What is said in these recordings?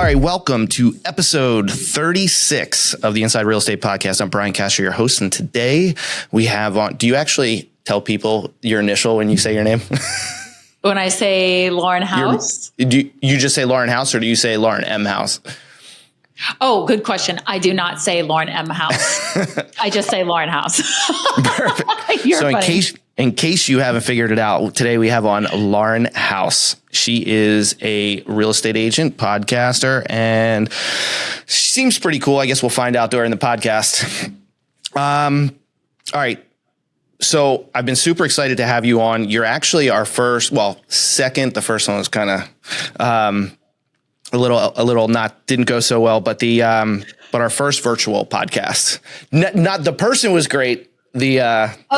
All right, welcome to episode 36 of the Inside Real Estate Podcast. I'm Brian Castro, your host, and today we have on. Do you actually tell people your initial when you say your name? When I say Lauren House? Do you just say Lauren House, or do you say Lauren M. House? Oh, good question. I do not say Lauren M. House. I just say Lauren House. Perfect. You're so funny. in case you haven't figured it out, today we have on Lauren House. She is a real estate agent, podcaster, and she seems pretty cool. I guess we'll find out during the podcast. All right. So I've been super excited to have you on. You're actually our second. The first one was kind of a little didn't go so well, but our first virtual podcast. Not the person was great. The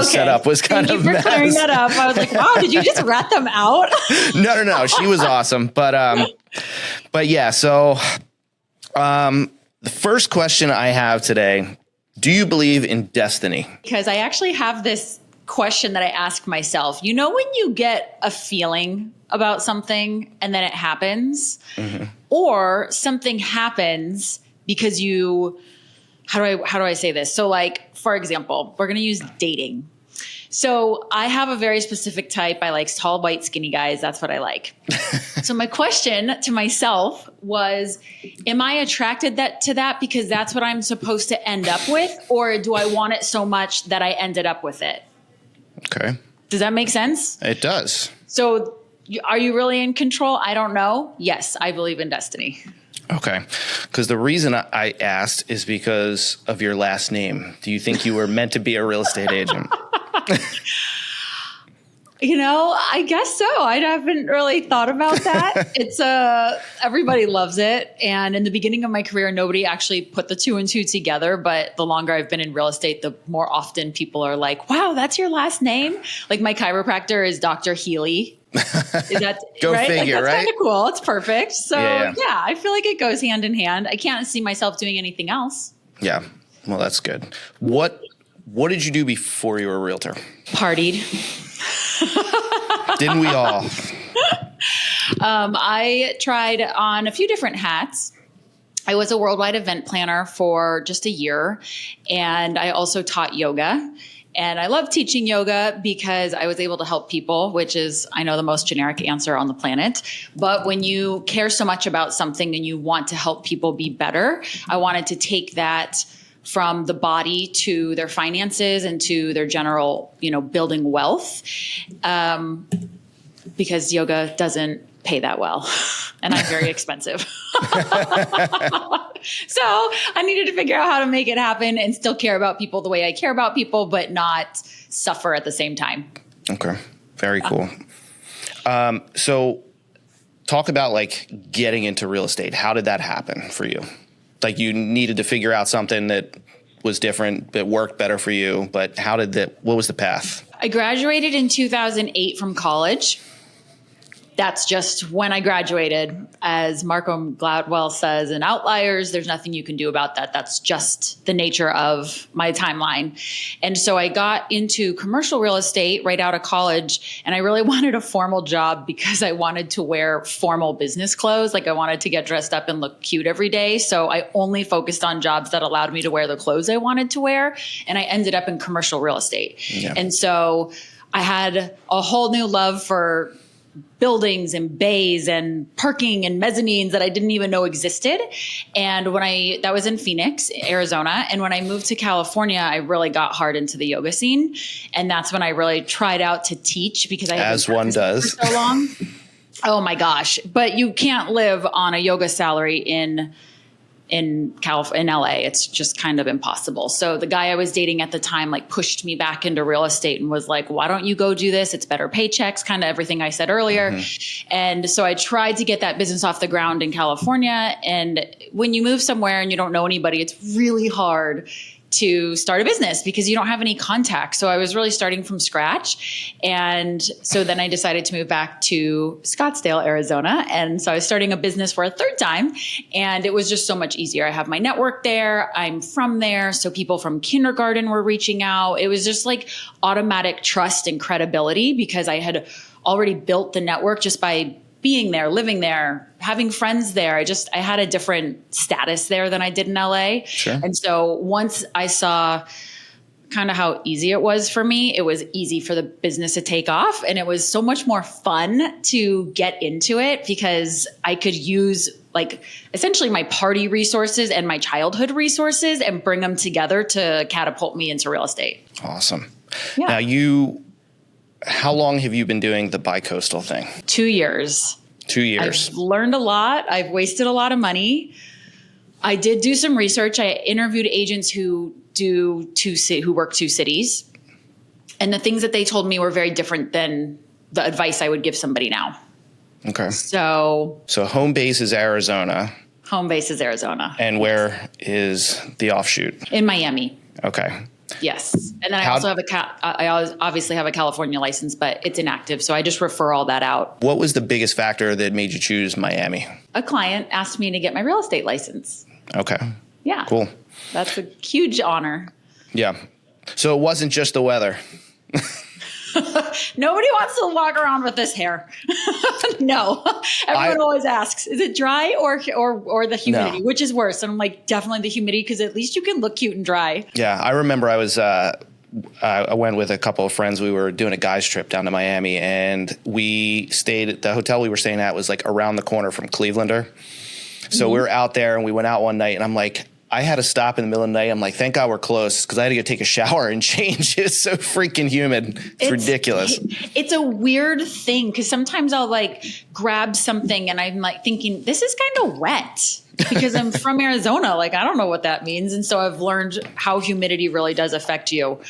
setup was kind of mess. Thank you for clearing that up. I was like, wow, did you just rat them out? No. She was awesome. But yeah. So the first question I have today, do you believe in destiny? Because I actually have this question that I ask myself. You know, when you get a feeling about something and then it happens, or something happens because how do I say this? So like, for example, we're going to use dating. So I have a very specific type. I like tall, white, skinny guys. That's what I like. So my question to myself was, am I attracted to that because that's what I'm supposed to end up with? Or do I want it so much that I ended up with it? Okay. Does that make sense? It does. So are you really in control? I don't know. Yes, I believe in destiny. Okay. Because the reason I asked is because of your last name. Do you think you were meant to be a real estate agent? You know, I guess so. I haven't really thought about that. It's everybody loves it. And in the beginning of my career, nobody actually put the two and two together. But the longer I've been in real estate, the more often people are like, wow, that's your last name. Like my chiropractor is Dr. Healy. Is that Go right? figure, that's right? Kind of cool. It's perfect. So Yeah, I feel like it goes hand in hand. I can't see myself doing anything else. Yeah. Well, that's good. What did you do before you were a realtor? Partied. Didn't we all? I tried on a few different hats. I was a worldwide event planner for just a year, and I also taught yoga. And I love teaching yoga because I was able to help people, which is, I know, the most generic answer on the planet. But when you care so much about something and you want to help people be better, I wanted to take that from the body to their finances and to their general, building wealth, because yoga doesn't pay that well and I'm very expensive. So I needed to figure out how to make it happen and still care about people the way I care about people, but not suffer at the same time. Okay. Very cool. So talk about like getting into real estate. How did that happen for you? Like you needed to figure out something that was different, that worked better for you, but what was the path? I graduated in 2008 from college. That's just when I graduated. As Malcolm Gladwell says in Outliers, there's nothing you can do about that. That's just the nature of my timeline. And so I got into commercial real estate right out of college, and I really wanted a formal job because I wanted to wear formal business clothes. Like I wanted to get dressed up and look cute every day. So I only focused on jobs that allowed me to wear the clothes I wanted to wear. And I ended up in commercial real estate. Yeah. And so I had a whole new love for buildings and bays and parking and mezzanines that I didn't even know existed. And that was in Phoenix, Arizona. And when I moved to California, I really got hard into the yoga scene. And that's when I really tried out to teach because I had been practicing for so long. Oh my gosh. But you can't live on a yoga salary in LA. It's just kind of impossible. So the guy I was dating at the time pushed me back into real estate and was like, why don't you go do this? It's better paychecks, kind of everything I said earlier. Mm-hmm. And so I tried to get that business off the ground in California. And when you move somewhere and you don't know anybody, it's really hard to start a business because you don't have any contacts. So I was really starting from scratch. And so then I decided to move back to Scottsdale, Arizona. And so I was starting a business for a third time. And it was just so much easier. I have my network there. I'm from there. So people from kindergarten were reaching out. It was just automatic trust and credibility because I had already built the network just by being there, living there, having friends there. I had a different status there than I did in LA. Sure. And so once I saw kind of how easy it was for me, it was easy for the business to take off. And it was so much more fun to get into it because I could use like essentially my party resources and my childhood resources and bring them together to catapult me into real estate. Awesome. Yeah. Now how long have you been doing the bi-coastal thing? 2 years. 2 years. I've learned a lot. I've wasted a lot of money. I did do some research. I interviewed agents who work 2 cities. And the things that they told me were very different than the advice I would give somebody now. Okay. So home base is Arizona. Home base is Arizona. And where is the offshoot? In Miami. Okay. Yes. And then I also have I obviously have a California license, but it's inactive. So I just refer all that out. What was the biggest factor that made you choose Miami? A client asked me to get my real estate license. Okay. Yeah. Cool. That's a huge honor. Yeah. So it wasn't just the weather. Nobody wants to walk around with this hair. No. Everyone always asks, is it dry or the humidity? No. Which is worse? And I'm like, definitely the humidity, because at least you can look cute and dry. Yeah. I remember I went with a couple of friends. We were doing a guys trip down to Miami, and we stayed at the hotel we were staying at was like around the corner from Clevelander. So we were out there and we went out one night, and I'm like, I had to stop in the middle of the night. I'm like, thank God we're close, because I had to go take a shower and change. It's so freaking humid. It's ridiculous. It's a weird thing, because sometimes I'll like grab something and I'm like thinking, this is kind of wet, because I'm from Arizona. Like, I don't know what that means. And so I've learned how humidity really does affect you.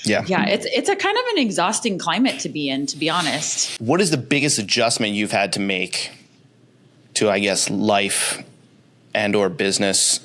Yeah. Yeah. It's a kind of an exhausting climate to be in, to be honest. What is the biggest adjustment you've had to make to, I guess, life and or business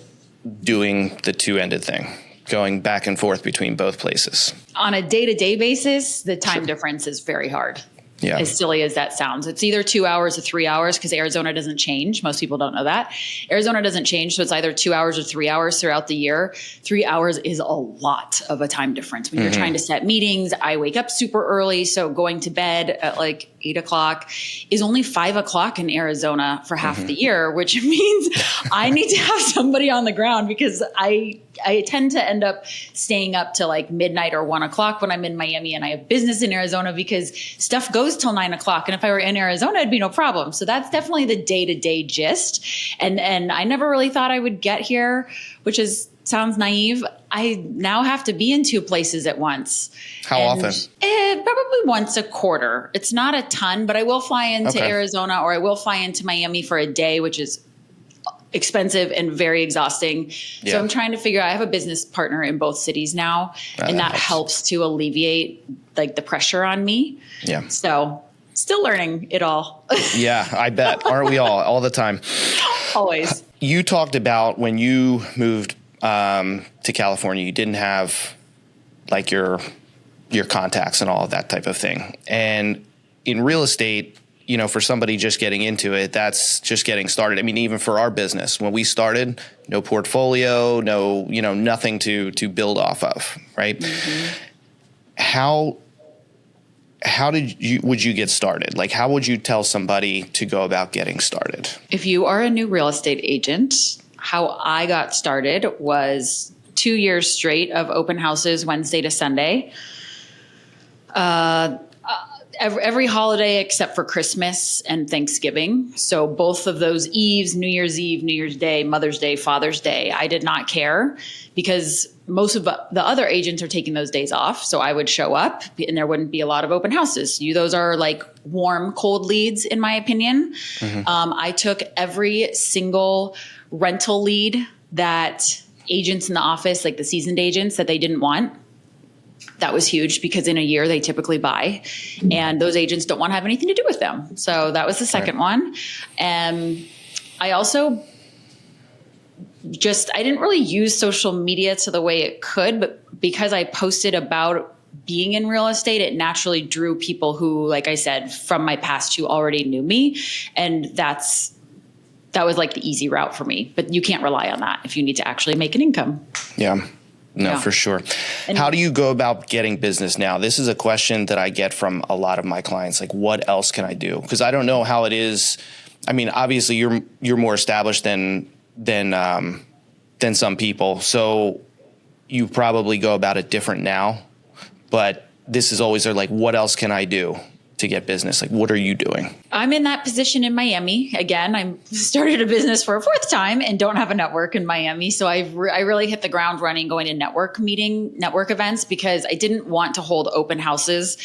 doing the two-ended thing, going back and forth between both places? On a day-to-day basis, the time difference is very hard. Yeah. As silly as that sounds. It's either 2 hours or 3 hours, because Arizona doesn't change. Most people don't know that. Arizona doesn't change, so it's either 2 hours or 3 hours throughout the year. 3 hours is a lot of a time difference. When you're trying to set meetings, I wake up super early, so going to bed at like 8 o'clock is only 5 o'clock in Arizona for half the year, which means I need to have somebody on the ground, because I tend to end up staying up to like midnight or 1 o'clock when I'm in Miami, and I have business in Arizona, because stuff goes till 9 o'clock. And if I were in Arizona, it'd be no problem. So that's definitely the day-to-day gist. And I never really thought I would get here, which sounds naive. I now have to be in 2 places at once. How often? Probably once a quarter. It's not a ton, but I will fly into Arizona, or I will fly into Miami for a day, which is expensive and very exhausting. Yeah. So I'm trying to figure out, I have a business partner in both cities now, and that helps to alleviate like the pressure on me. Yeah. So still learning it all. Yeah, I bet. Aren't we all the time? Always. You talked about when you moved to California, you didn't have like your contacts and all of that type of thing. And in real estate, you know, for somebody just getting into it, that's just getting started. I mean, even for our business, when we started, no portfolio, no, you know, nothing to build off of, right? Mm-hmm. How would you get started? Like, how would you tell somebody to go about getting started? If you are a new real estate agent, how I got started was 2 years straight of open houses, Wednesday to Sunday. Every holiday except for Christmas and Thanksgiving. So both of those eves, New Year's Eve, New Year's Day, Mother's Day, Father's Day, I did not care, because most of the other agents are taking those days off. So I would show up and there wouldn't be a lot of open houses. Those are like warm, cold leads, in my opinion. Mm-hmm. I took every single rental lead that agents in the office, like the seasoned agents, that they didn't want. That was huge, because in a year they typically buy, and those agents don't want to have anything to do with them. So that was the second one. And I also I didn't really use social media to the way it could, but because I posted about being in real estate, it naturally drew people who, like I said, from my past, who already knew me. And that was like the easy route for me, but you can't rely on that if you need to actually make an income. Yeah. No, for sure. And how do you go about getting business now? This is a question that I get from a lot of my clients. Like, what else can I do? Because I don't know how it is. I mean, obviously you're more established than some people. So you probably go about it different now, but this is always like, what else can I do to get business? Like, what are you doing? I'm in that position in Miami. Again, I started a business for a fourth time and don't have a network in Miami. So I really hit the ground running going to network events, because I didn't want to hold open houses.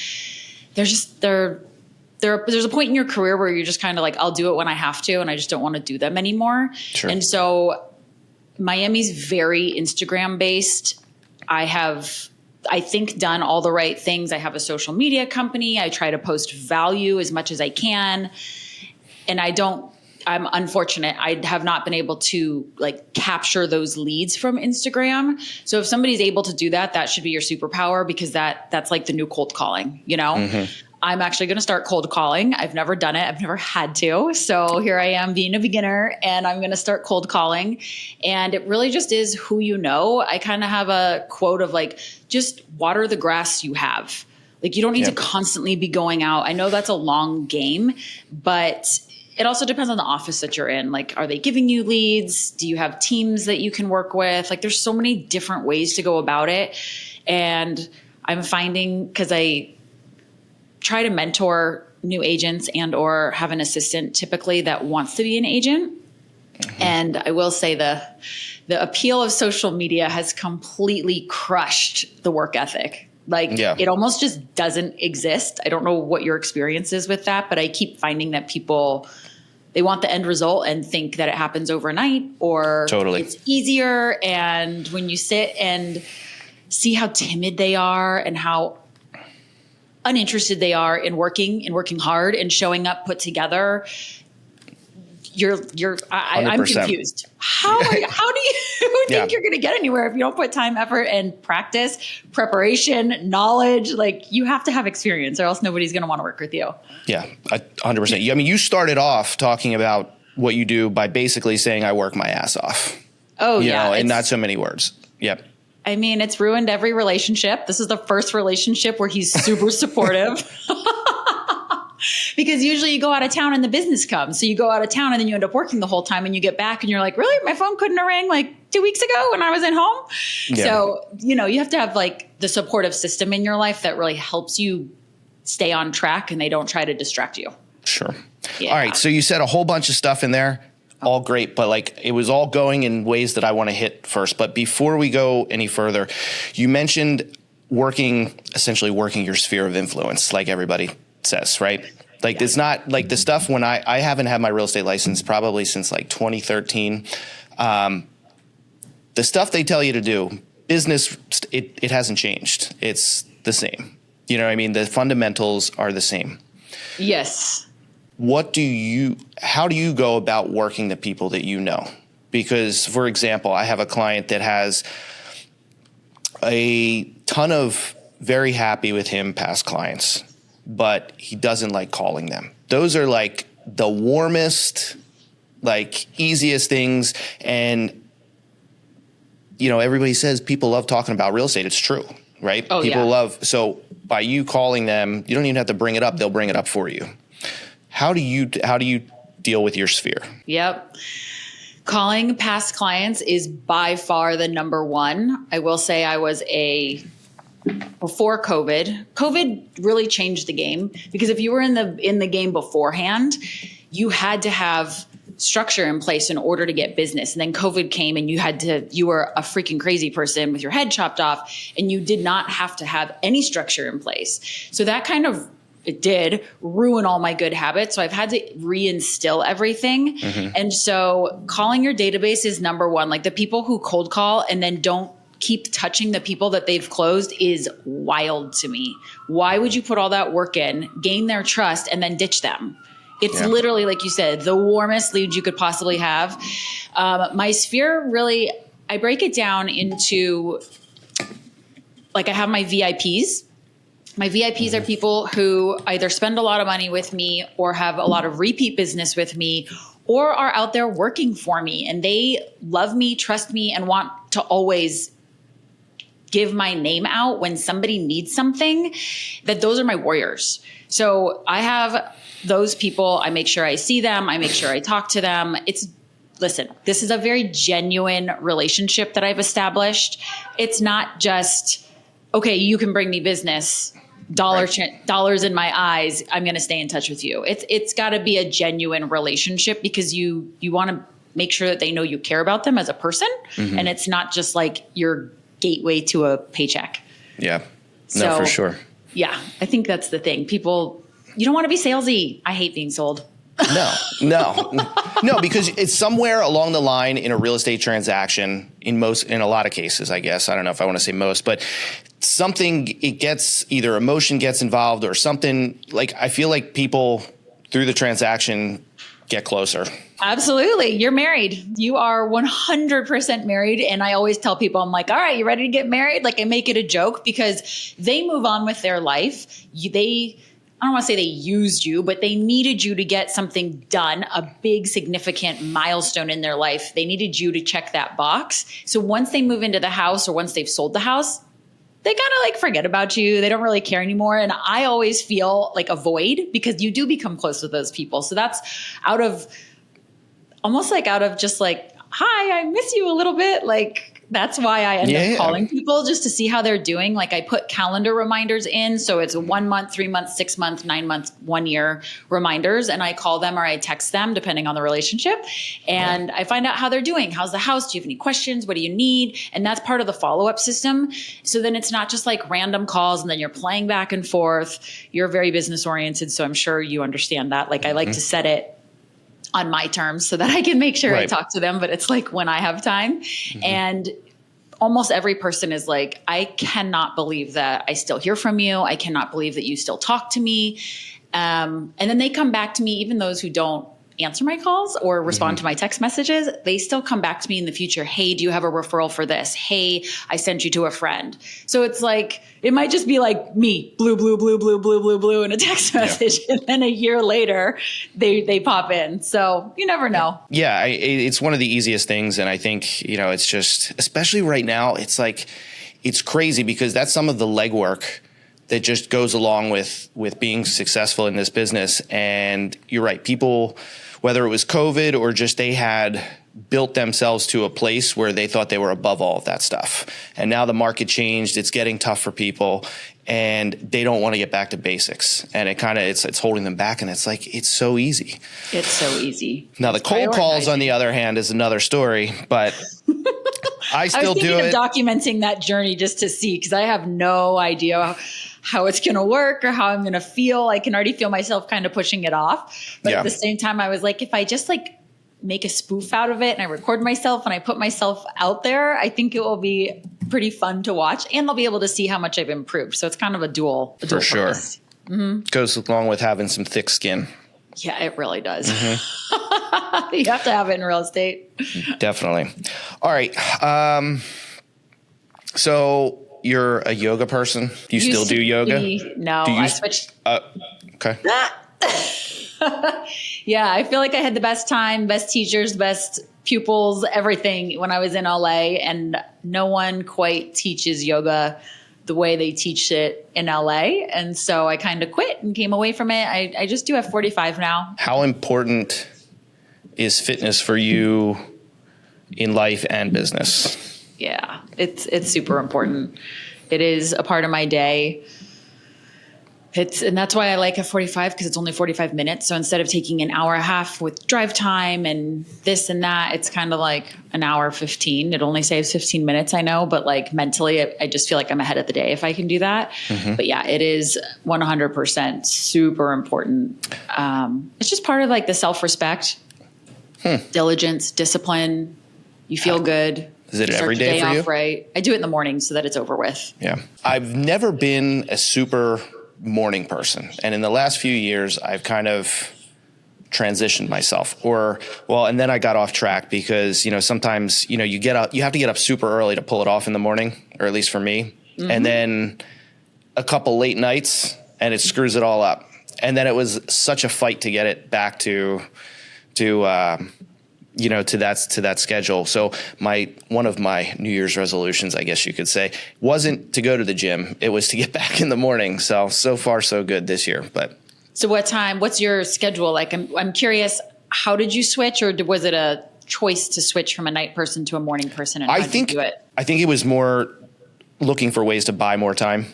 There's a point in your career where you're just kind of like, I'll do it when I have to, and I just don't want to do them anymore. Sure. And so Miami's very Instagram based. I think done all the right things. I have a social media company. I try to post value as much as I can. And I'm unfortunate. I have not been able to like capture those leads from Instagram. So if somebody's able to do that, that should be your superpower, because that's like the new cold calling, you know? Mm-hmm. I'm actually going to start cold calling. I've never done it. I've never had to. So here I am being a beginner, and I'm going to start cold calling. And it really just is who you know. I kind of have a quote of like, just water the grass you have. Like, you don't need to constantly be going out. I know that's a long game, but it also depends on the office that you're in. Like, are they giving you leads? Do you have teams that you can work with? Like, there's so many different ways to go about it. And I'm finding, because I try to mentor new agents and or have an assistant typically that wants to be an agent. Mm-hmm. And I will say the appeal of social media has completely crushed the work ethic. Like, it almost just doesn't exist. I don't know what your experience is with that, but I keep finding that people, they want the end result and think that it happens overnight, or it's easier. And when you sit and see how timid they are and how uninterested they are in working hard and showing up put together, I'm confused. How do you think you're going to get anywhere if you don't put time, effort, and practice, preparation, knowledge? Like, you have to have experience, or else nobody's going to want to work with you. Yeah, 100%. I mean, you started off talking about what you do by basically saying, I work my ass off. Oh, you know, and not so many words. Yep. I mean, it's ruined every relationship. This is the first relationship where he's super supportive. Because usually you go out of town and the business comes. So you go out of town and then you end up working the whole time, and you get back and you're like, really? My phone couldn't have rang like 2 weeks ago when I was at home? Yeah. So, you have to have like the supportive system in your life that really helps you stay on track, and they don't try to distract you. Sure. Yeah. All right. So you said a whole bunch of stuff in there. All great, but like, it was all going in ways that I want to hit first. But before we go any further, you mentioned essentially working your sphere of influence, like everybody says, right? Like, it's not like the stuff when I haven't had my real estate license probably since like 2013. The stuff they tell you to do, business, it hasn't changed. It's the same. You know what I mean? The fundamentals are the same. Yes. How do you go about working the people that you know? Because, for example, I have a client that has a ton of very happy with him past clients, but he doesn't like calling them. Those are like the warmest, like easiest things. And, everybody says people love talking about real estate. It's true, right? Oh, people love. So by you calling them, you don't even have to bring it up. They'll bring it up for you. How do you deal with your sphere? Yep. Calling past clients is by far the number one. I will say before COVID really changed the game, because if you were in the game beforehand, you had to have structure in place in order to get business. And then COVID came, and you were a freaking crazy person with your head chopped off, and you did not have to have any structure in place. So that it did ruin all my good habits. So I've had to reinstill everything. Mm-hmm. And so calling your database is number one. Like, the people who cold call and then don't keep touching the people that they've closed is wild to me. Why would you put all that work in, gain their trust, and then ditch them? It's literally, like you said, the warmest lead you could possibly have. My sphere, really, I break it down into, like, I have my VIPs. My VIPs are people who either spend a lot of money with me or have a lot of repeat business with me, or are out there working for me, and they love me, trust me, and want to always give my name out when somebody needs something, that those are my warriors. So I have those people. I make sure I see them. I make sure I talk to them. Listen, this is a very genuine relationship that I've established. It's not just, okay, you can bring me business, dollars in my eyes, I'm going to stay in touch with you. It's got to be a genuine relationship, because you want to make sure that they know you care about them as a person. And it's not just like your gateway to a paycheck. Yeah. No, for sure. Yeah. I think that's the thing. People, you don't want to be salesy. I hate being sold. No, because it's somewhere along the line in a real estate transaction, in a lot of cases, I guess. I don't know if I want to say most, but either emotion gets involved or something. Like, I feel like people through the transaction get closer. Absolutely. You're married. You are 100% married. And I always tell people, I'm like, all right, you ready to get married? Like, I make it a joke, because they move on with their life. I don't want to say they used you, but they needed you to get something done, a big significant milestone in their life. They needed you to check that box. So once they move into the house, or once they've sold the house, they kind of like forget about you. They don't really care anymore. And I always feel like a void, because you do become close with those people. So that's out of just like, hi, I miss you a little bit. Like, that's why I end up calling people, just to see how they're doing. Like, I put calendar reminders in. So it's 1 month, 3 months, 6 months, 9 months, 1 year reminders. And I call them or I text them, depending on the relationship. And I find out how they're doing. How's the house? Do you have any questions? What do you need? And that's part of the follow-up system. So then it's not just like random calls and then you're playing back and forth. You're very business oriented. So I'm sure you understand that. Like, I like to set it on my terms so that I can make sure I talk to them, but it's like when I have time. And almost every person is like, I cannot believe that I still hear from you. I cannot believe that you still talk to me. And then they come back to me, even those who don't answer my calls or respond to my text messages, they still come back to me in the future. Hey, do you have a referral for this? Hey, I sent you to a friend. So it's like, it might just be like me, blue, blue, blue, blue, blue, blue, blue in a text message. And then a year later, they pop in. So you never know. Yeah, it's one of the easiest things. And I think, it's just, especially right now, it's like, it's crazy, because that's some of the legwork that just goes along with being successful in this business. And you're right, people, whether it was COVID or just they had built themselves to a place where they thought they were above all of that stuff. And now the market changed, it's getting tough for people, and they don't want to get back to basics. And it's holding them back, and it's like, it's so easy. It's so easy. Now the cold calls, on the other hand, is another story, but I still do it. I was thinking of documenting that journey just to see, because I have no idea how it's going to work or how I'm going to feel. I can already feel myself kind of pushing it off. But at the same time, I was like, if I just like make a spoof out of it and I record myself and I put myself out there, I think it will be pretty fun to watch, and I'll be able to see how much I've improved. So it's kind of a dual For sure. purpose. Goes along with having some thick skin. Yeah, it really does. You have to have it in real estate. Definitely. All right. So you're a yoga person? Do you still do yoga? No, I switched. Okay. Yeah, I feel like I had the best time, best teachers, best pupils, everything when I was in LA, and no one quite teaches yoga the way they teach it in LA. And so I kind of quit and came away from it. I just do have 45 now. How important is fitness for you in life and business? Yeah, it's super important. It is a part of my day. And that's why I like a 45, because it's only 45 minutes. So instead of taking an hour and a half with drive time and this and that, it's kind of like an hour 15. It only saves 15 minutes, I know, but like mentally, I just feel like I'm ahead of the day if I can do that. But yeah, it is 100% super important. It's just part of like the self-respect, diligence, discipline. You feel good. Is it every day for you? Right. I do it in the morning so that it's over with. Yeah. I've never been a super morning person. And in the last few years, I've kind of transitioned myself and then I got off track because, sometimes, you have to get up super early to pull it off in the morning, or at least for me. And then a couple late nights and it screws it all up. And then it was such a fight to get it back to to that schedule. So one of my New Year's resolutions, I guess you could say, wasn't to go to the gym. It was to get back in the morning. So far so good this year. But so what's your schedule like? I'm curious, how did you switch, or was it a choice to switch from a night person to a morning person? And how did you do it? I think it was more looking for ways to buy more time.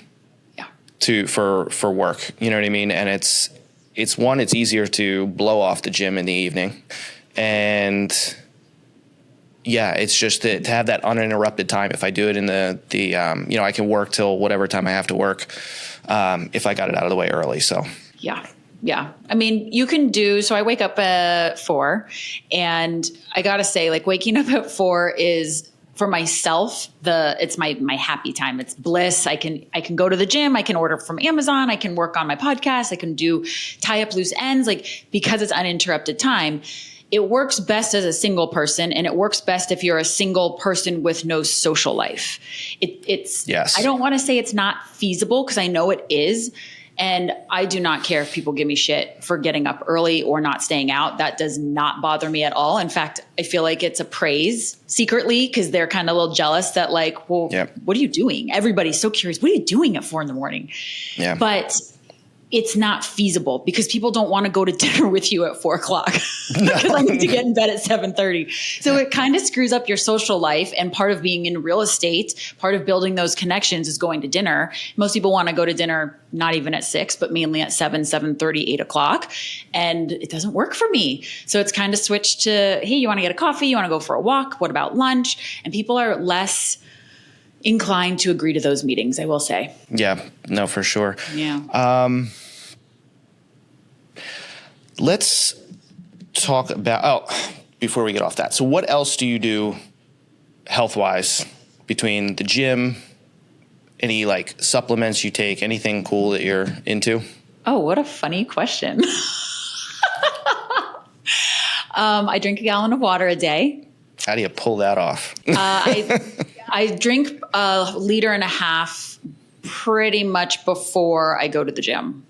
Yeah. For work. You know what I mean? And it's easier to blow off the gym in the evening. And yeah, it's just to have that uninterrupted time. If I do it in I can work till whatever time I have to work, if I got it out of the way early. So yeah. Yeah. I mean, you can so I wake up at 4, and I got to say, like, waking up at 4 is, for myself, it's my happy time. It's bliss. I can go to the gym. I can order from Amazon. I can work on my podcast. I can tie up loose ends, like, because it's uninterrupted time. It works best as a single person, and it works best if you're a single person with no social life. Yes. I don't want to say it's not feasible, because I know it is. And I do not care if people give me shit for getting up early or not staying out. That does not bother me at all. In fact, I feel like it's a praise secretly, because they're kind of a little jealous that, like, well, What are you doing? Everybody's so curious. What are you doing at 4 a.m? Yeah. But it's not feasible, because people don't want to go to dinner with you at 4 o'clock because I need to get in bed at 7:30. So it kind of screws up your social life. And part of being in real estate, part of building those connections is going to dinner. Most people want to go to dinner, not even at 6, but mainly at 7, 7:30, 8 o'clock. And it doesn't work for me. So it's kind of switched to, hey, you want to get a coffee? You want to go for a walk? What about lunch? And people are less inclined to agree to those meetings, I will say. Yeah, no, for sure. Yeah. Let's talk about, before we get off that. So what else do you do health-wise between the gym, any like supplements you take, anything cool that you're into? Oh, what a funny question. I drink a gallon of water a day. How do you pull that off? I drink 1.5 liters pretty much before I go to the gym.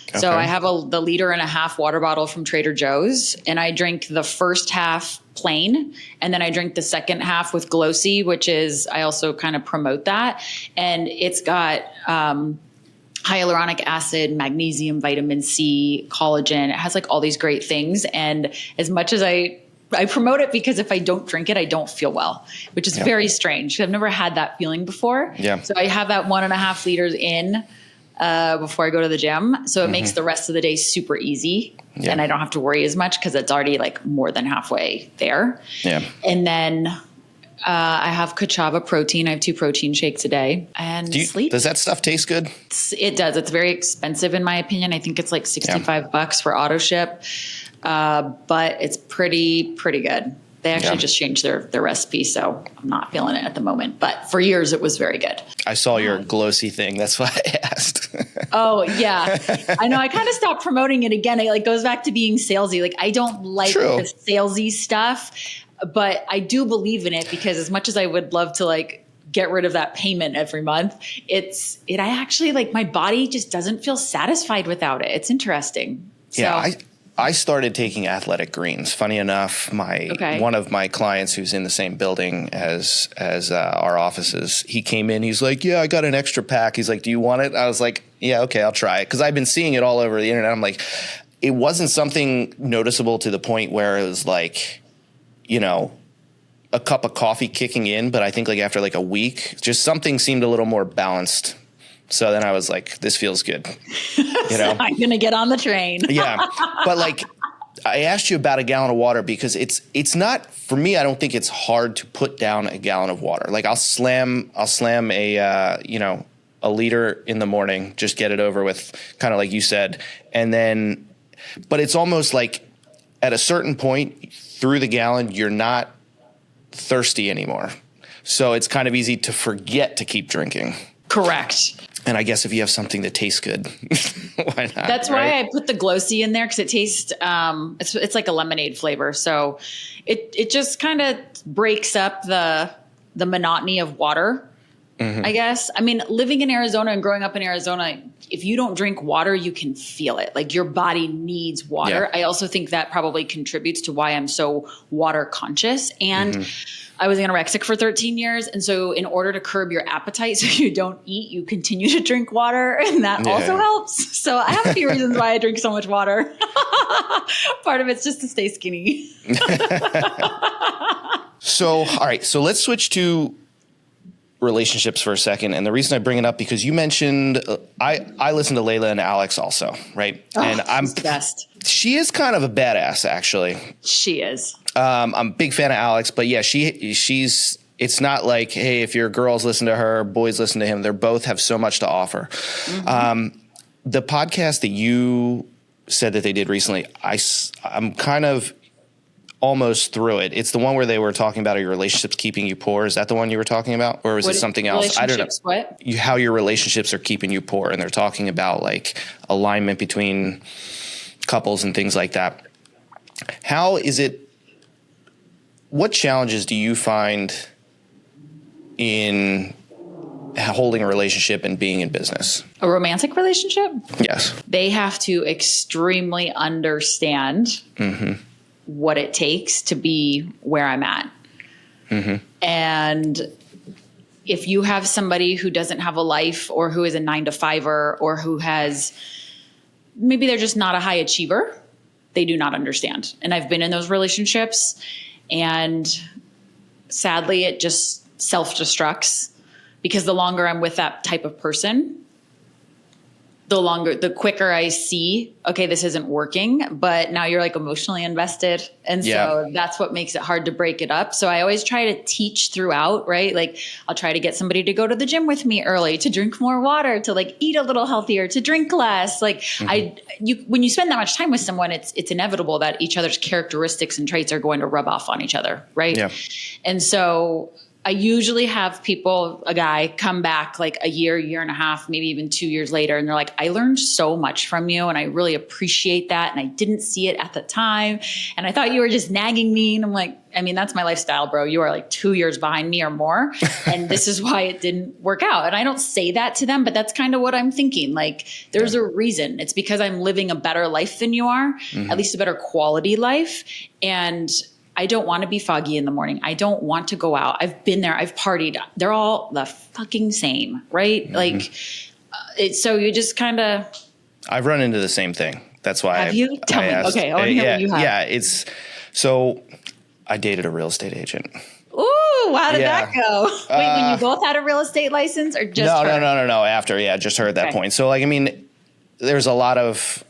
Okay. So I have the 1.5 liters water bottle from Trader Joe's, and I drink the first half plain, and then I drink the second half with Glossy, which is, I also kind of promote that. And it's got hyaluronic acid, magnesium, vitamin C, collagen. It has like all these great things. And as much as I promote it, because if I don't drink it, I don't feel well, which is very strange. I've never had that feeling before. Yeah. So I have that 1.5 liters in before I go to the gym. So it makes the rest of the day super easy. Yeah. And I don't have to worry as much, because it's already like more than halfway there. Yeah. And then I have Kachava protein. I have 2 protein shakes a day, and sleep. Does that stuff taste good? It does. It's very expensive in my opinion. I think it's like $65 for auto ship. But it's pretty good. They actually just changed their recipe, so I'm not feeling it at the moment. But for years, it was very good. I saw your Glossy thing. That's why I asked. Oh, yeah. I know. I kind of stopped promoting it again. It like goes back to being salesy. Like, I don't like the salesy stuff, but I do believe in it, because as much as I would love to like get rid of that payment every month, I actually, like, my body just doesn't feel satisfied without it. It's interesting. Yeah. I started taking Athletic Greens. Funny enough, one of my clients who's in the same building as our offices, he came in. He's like, "Yeah, I got an extra pack." He's like, "Do you want it?" I was like, "Yeah, okay, I'll try it," because I've been seeing it all over the internet. I'm like, it wasn't something noticeable to the point where it was like, a cup of coffee kicking in. But I think like after like a week, just something seemed a little more balanced. So then I was like, this feels good. So I'm going to get on the train. Yeah. But like, I asked you about a gallon of water because it's not, for me, I don't think it's hard to put down a gallon of water. Like I'll slam a liter in the morning, just get it over with, kind of like you said. And then, but it's almost like at a certain point through the gallon, you're not thirsty anymore. So it's kind of easy to forget to keep drinking. Correct. And I guess if you have something that tastes good, why not? That's why I put the Glossy in there, because it tastes, it's like a lemonade flavor. So it just kind of breaks up the monotony of water. I guess. I mean, living in Arizona and growing up in Arizona, if you don't drink water, you can feel it. Like your body needs water. Yeah. I also think that probably contributes to why I'm so water conscious. And I was anorexic for 13 years. And so in order to curb your appetite so you don't eat, you continue to drink water. And that also helps. So I have a few reasons why I drink so much water. Part of it's just to stay skinny. So, all right. So let's switch to relationships for a second. And the reason I bring it up, because you mentioned, I listen to Layla and Alex also, right? Oh, and I'm the best. She is kind of a badass, actually. She is. I'm a big fan of Alex, but yeah, she's, it's not like, hey, if your girls listen to her, boys listen to him. They both have so much to offer. The podcast that you said that they did recently, I'm kind of almost through it. It's the one where they were talking about your relationships keeping you poor. Is that the one you were talking about? Or is it something else? I don't know. What? How your relationships are keeping you poor. And they're talking about like alignment between couples and things like that. How is it? What challenges do you find in holding a relationship and being in business? A romantic relationship? Yes. They have to extremely understand what it takes to be where I'm at. And if you have somebody who doesn't have a life or who is a 9-to-5er or who has, maybe they're just not a high achiever, they do not understand. And I've been in those relationships and sadly it just self-destructs because the longer I'm with that type of person, the quicker I see, okay, this isn't working, but now you're like emotionally invested. And so that's what makes it hard to break it up. So I always try to teach throughout, right? Like I'll try to get somebody to go to the gym with me early, to drink more water, to like eat a little healthier, to drink less. Like when you spend that much time with someone, it's inevitable that each other's characteristics and traits are going to rub off on each other. Right. Yeah. And so I usually have a guy come back like a year and a half, maybe even 2 years later. And they're like, I learned so much from you and I really appreciate that. And I didn't see it at the time. And I thought you were just nagging me. And I'm like, I mean, that's my lifestyle, bro. You are like 2 years behind me or more. And this is why it didn't work out. And I don't say that to them, but that's kind of what I'm thinking. Like there's a reason. It's because I'm living a better life than you are, at least a better quality life. And I don't want to be foggy in the morning. I don't want to go out. I've been there. I've partied. They're all the fucking same, right? Like, so you just kind of. I've run into the same thing. That's why. Have you? Tell me. Okay. I want to hear what you have. Yeah. So I dated a real estate agent. Ooh, how did that go? Wait, when you both had a real estate license or just her? No. After, just her at that point. So like, I mean, there's a lot of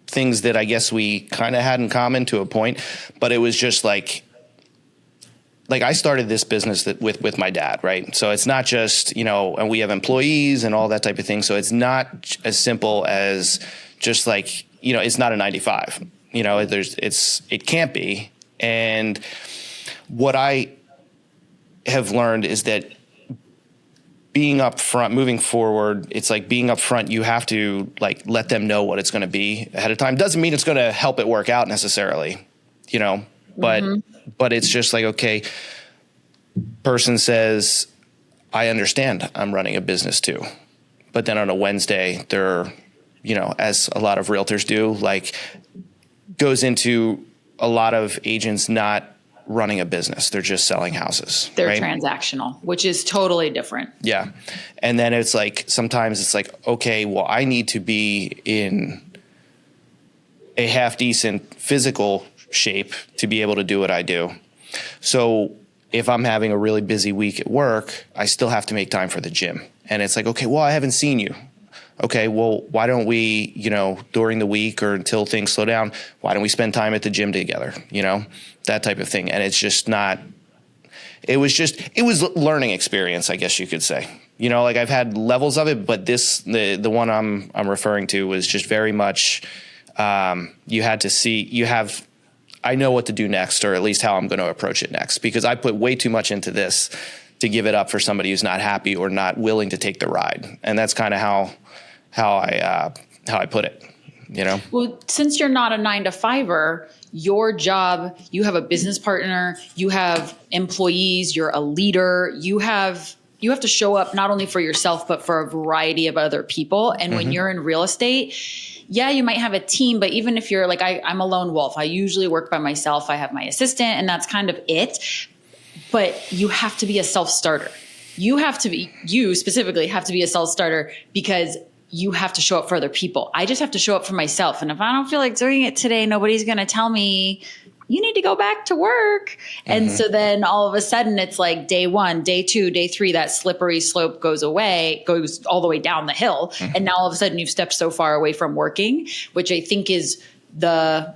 things that I guess we kind of had in common to a point, but it was just like I started this business with my dad, right? So it's not just, and we have employees and all that type of thing. So it's not as simple as just like, it's not a 9-to-5, it can't be. And what I have learned is that being up front, moving forward, it's like being up front, you have to like let them know what it's going to be ahead of time. Doesn't mean it's going to help it work out necessarily, but it's just like, okay, person says, I understand I'm running a business too. But then on a Wednesday, they're, as a lot of realtors do, like goes into a lot of agents not running a business. They're just selling houses. They're transactional, which is totally different. Yeah. And then it's like, sometimes it's like, okay, well, I need to be in a half decent physical shape to be able to do what I do. So if I'm having a really busy week at work, I still have to make time for the gym. And it's like, okay, well, I haven't seen you. Okay, well, why don't we, during the week or until things slow down, why don't we spend time at the gym together? That type of thing. And it's just not, it was learning experience, I guess you could say. Like I've had levels of it, but the one I'm referring to was just very much, you had to see, I know what to do next, or at least how I'm going to approach it next, because I put way too much into this to give it up for somebody who's not happy or not willing to take the ride. And that's kind of how I put it. you know? Well, since you're not a 9-to-5er, your job, you have a business partner, you have employees, you're a leader, you have to show up not only for yourself, but for a variety of other people. And when you're in real estate, yeah, you might have a team, but even if you're like, I'm a lone wolf, I usually work by myself. I have my assistant and that's kind of it. But you have to be a self-starter. You specifically have to be a self-starter because you have to show up for other people. I just have to show up for myself. And if I don't feel like doing it today, nobody's going to tell me, you need to go back to work. And so then all of a sudden it's like day 1, day 2, day 3, that slippery slope goes all the way down the hill. And now all of a sudden you've stepped so far away from working, which I think is the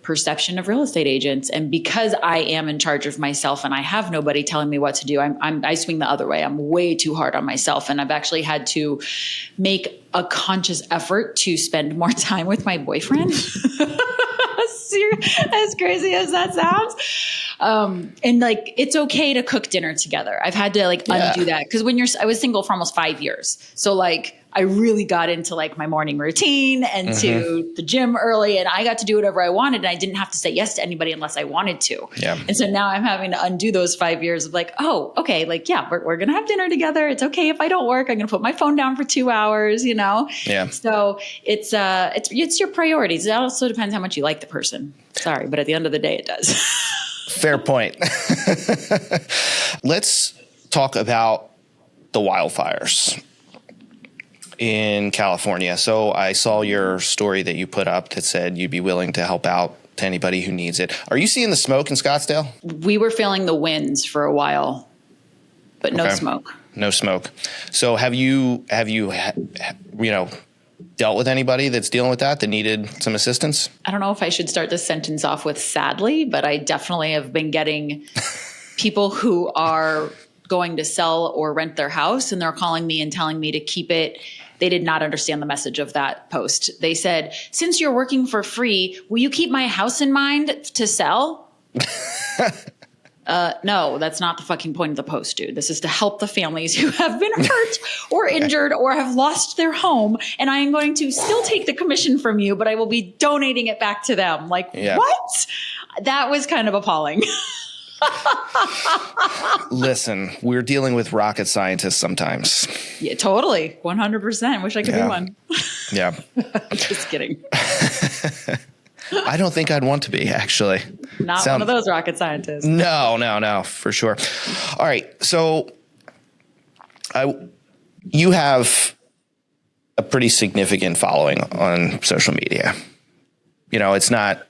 perception of real estate agents. And because I am in charge of myself and I have nobody telling me what to do, I swing the other way. I'm way too hard on myself. And I've actually had to make a conscious effort to spend more time with my boyfriend. As crazy as that sounds. And like, it's okay to cook dinner together. I've had to undo that. Cause I was single for almost 5 years. So like, I really got into like my morning routine and to the gym early, and I got to do whatever I wanted. And I didn't have to say yes to anybody unless I wanted to. Yeah. And so now I'm having to undo those 5 years of like, oh, okay. Like, yeah, we're going to have dinner together. It's okay if I don't work. I'm going to put my phone down for 2 hours, you know? Yeah. So it's your priorities. It also depends how much you like the person. Sorry, but at the end of the day, it does. Fair point. Let's talk about the wildfires in California. So I saw your story that you put up that said you'd be willing to help out to anybody who needs it. Are you seeing the smoke in Scottsdale? We were feeling the winds for a while, but no smoke. No smoke. So have you dealt with anybody that's dealing with that needed some assistance? I don't know if I should start this sentence off with sadly, but I definitely have been getting people who are going to sell or rent their house, and they're calling me and telling me to keep it. They did not understand the message of that post. They said, since you're working for free, will you keep my house in mind to sell? No, that's not the fucking point of the post, dude. This is to help the families who have been hurt or injured or have lost their home. And I am going to still take the commission from you, but I will be donating it back to them. Like, what? That was kind of appalling. Listen, we're dealing with rocket scientists sometimes. Yeah, totally. 100%. Wish I could be one. Yeah. Just kidding. I don't think I'd want to be, actually. Not one of those rocket scientists. No, for sure. All right. So you have a pretty significant following on social media. You know, it's not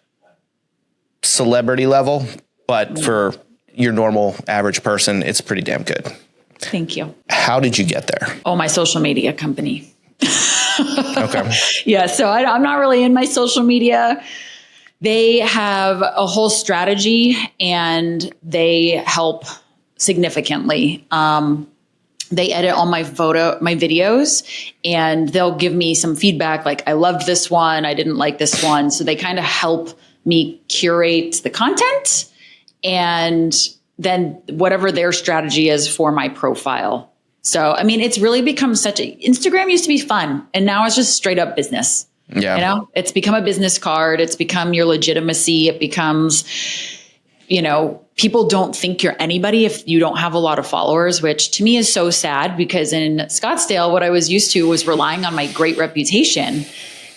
celebrity level, but for your normal average person, it's pretty damn good. Thank you. How did you get there? Oh, my social media company. Okay. Yeah. So I'm not really in my social media. They have a whole strategy and they help significantly. They edit all my videos, and they'll give me some feedback. Like, I loved this one. I didn't like this one. So they kind of help me curate the content, and then whatever their strategy is for my profile. So, I mean, it's really become Instagram used to be fun, and now it's just straight up business. Yeah. You know, it's become a business card. It's become your legitimacy. It becomes, people don't think you're anybody if you don't have a lot of followers, which to me is so sad, because in Scottsdale, what I was used to was relying on my great reputation,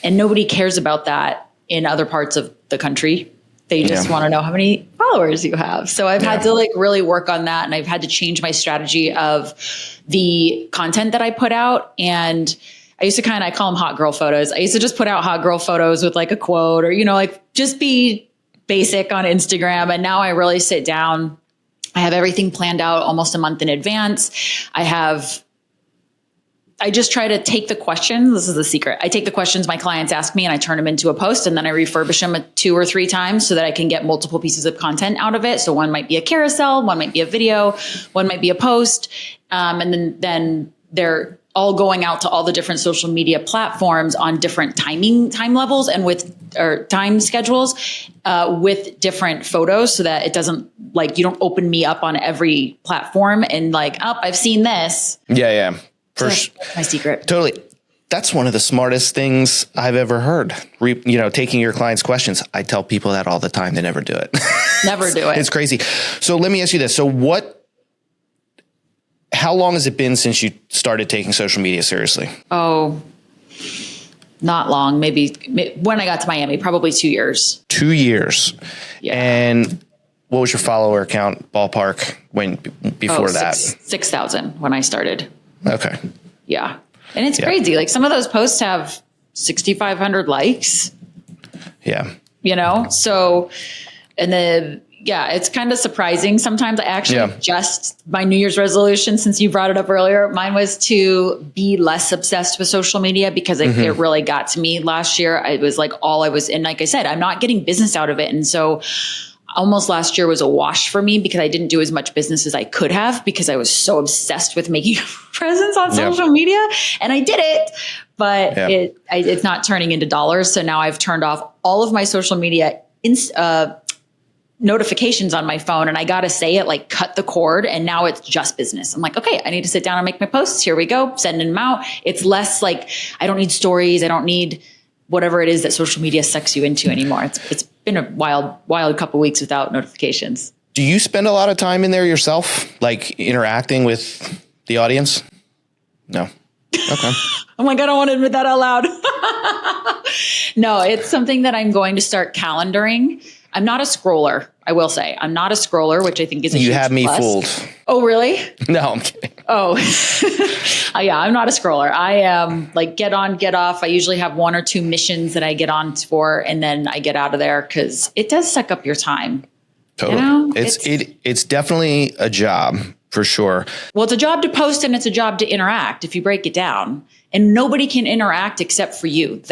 and nobody cares about that in other parts of the country. They just want to know how many followers you have. So I've had to really work on that. And I've had to change my strategy of the content that I put out. And I used to I call them hot girl photos. I used to just put out hot girl photos with like a quote, or, just be basic on Instagram. And now I really sit down. I have everything planned out almost a month in advance. I just try to take the questions. This is the secret. I take the questions my clients ask me and I turn them into a post, and then I refurbish them 2 or 3 times so that I can get multiple pieces of content out of it. So one might be a carousel, one might be a video, one might be a post. And then they're all going out to all the different social media platforms on different time levels and or time schedules, with different photos, so that it doesn't you don't open me up on every platform and I've seen this. Yeah. That's my secret. Totally. That's one of the smartest things I've ever heard. Taking your clients' questions. I tell people that all the time. They never do it. Never do it. It's crazy. So let me ask you this. So how long has it been since you started taking social media seriously? Oh, not long. Maybe when I got to Miami, probably 2 years. 2 years. Yeah. And what was your follower count ballpark before that? 6,000 when I started. Okay. Yeah. And it's crazy. Like some of those posts have 6,500 likes. Yeah. So, and it's kind of surprising. Sometimes I actually just my New Year's resolution, since you brought it up earlier, mine was to be less obsessed with social media because it really got to me last year. It was like and like I said, I'm not getting business out of it. And so almost last year was a wash for me because I didn't do as much business as I could have because I was so obsessed with making a presence on social media, and I did it, but it's not turning into dollars. So now I've turned off all of my social media notifications on my phone, and I got to say it, like, cut the cord. And now it's just business. I'm like, okay, I need to sit down and make my posts. Here we go. Sending them out. It's less like I don't need stories. I don't need whatever it is that social media sucks you into anymore. It's been a wild couple of weeks without notifications. Do you spend a lot of time in there yourself, like interacting with the audience? No. Okay. I'm like, I don't want to admit that out loud. No, it's something that I'm going to start calendaring. I'm not a scroller. I will say I'm not a scroller, which I think is a huge You have me plus. fooled. Oh, really? No, I'm kidding. Oh, yeah, I'm not a scroller. I am like get on, get off. I usually have 1 or 2 missions that I get on for, and then I get out of there because it does suck up your time. Totally. It's definitely a job for sure. Well, it's a job to post and it's a job to interact if you break it down. And nobody can interact except for you.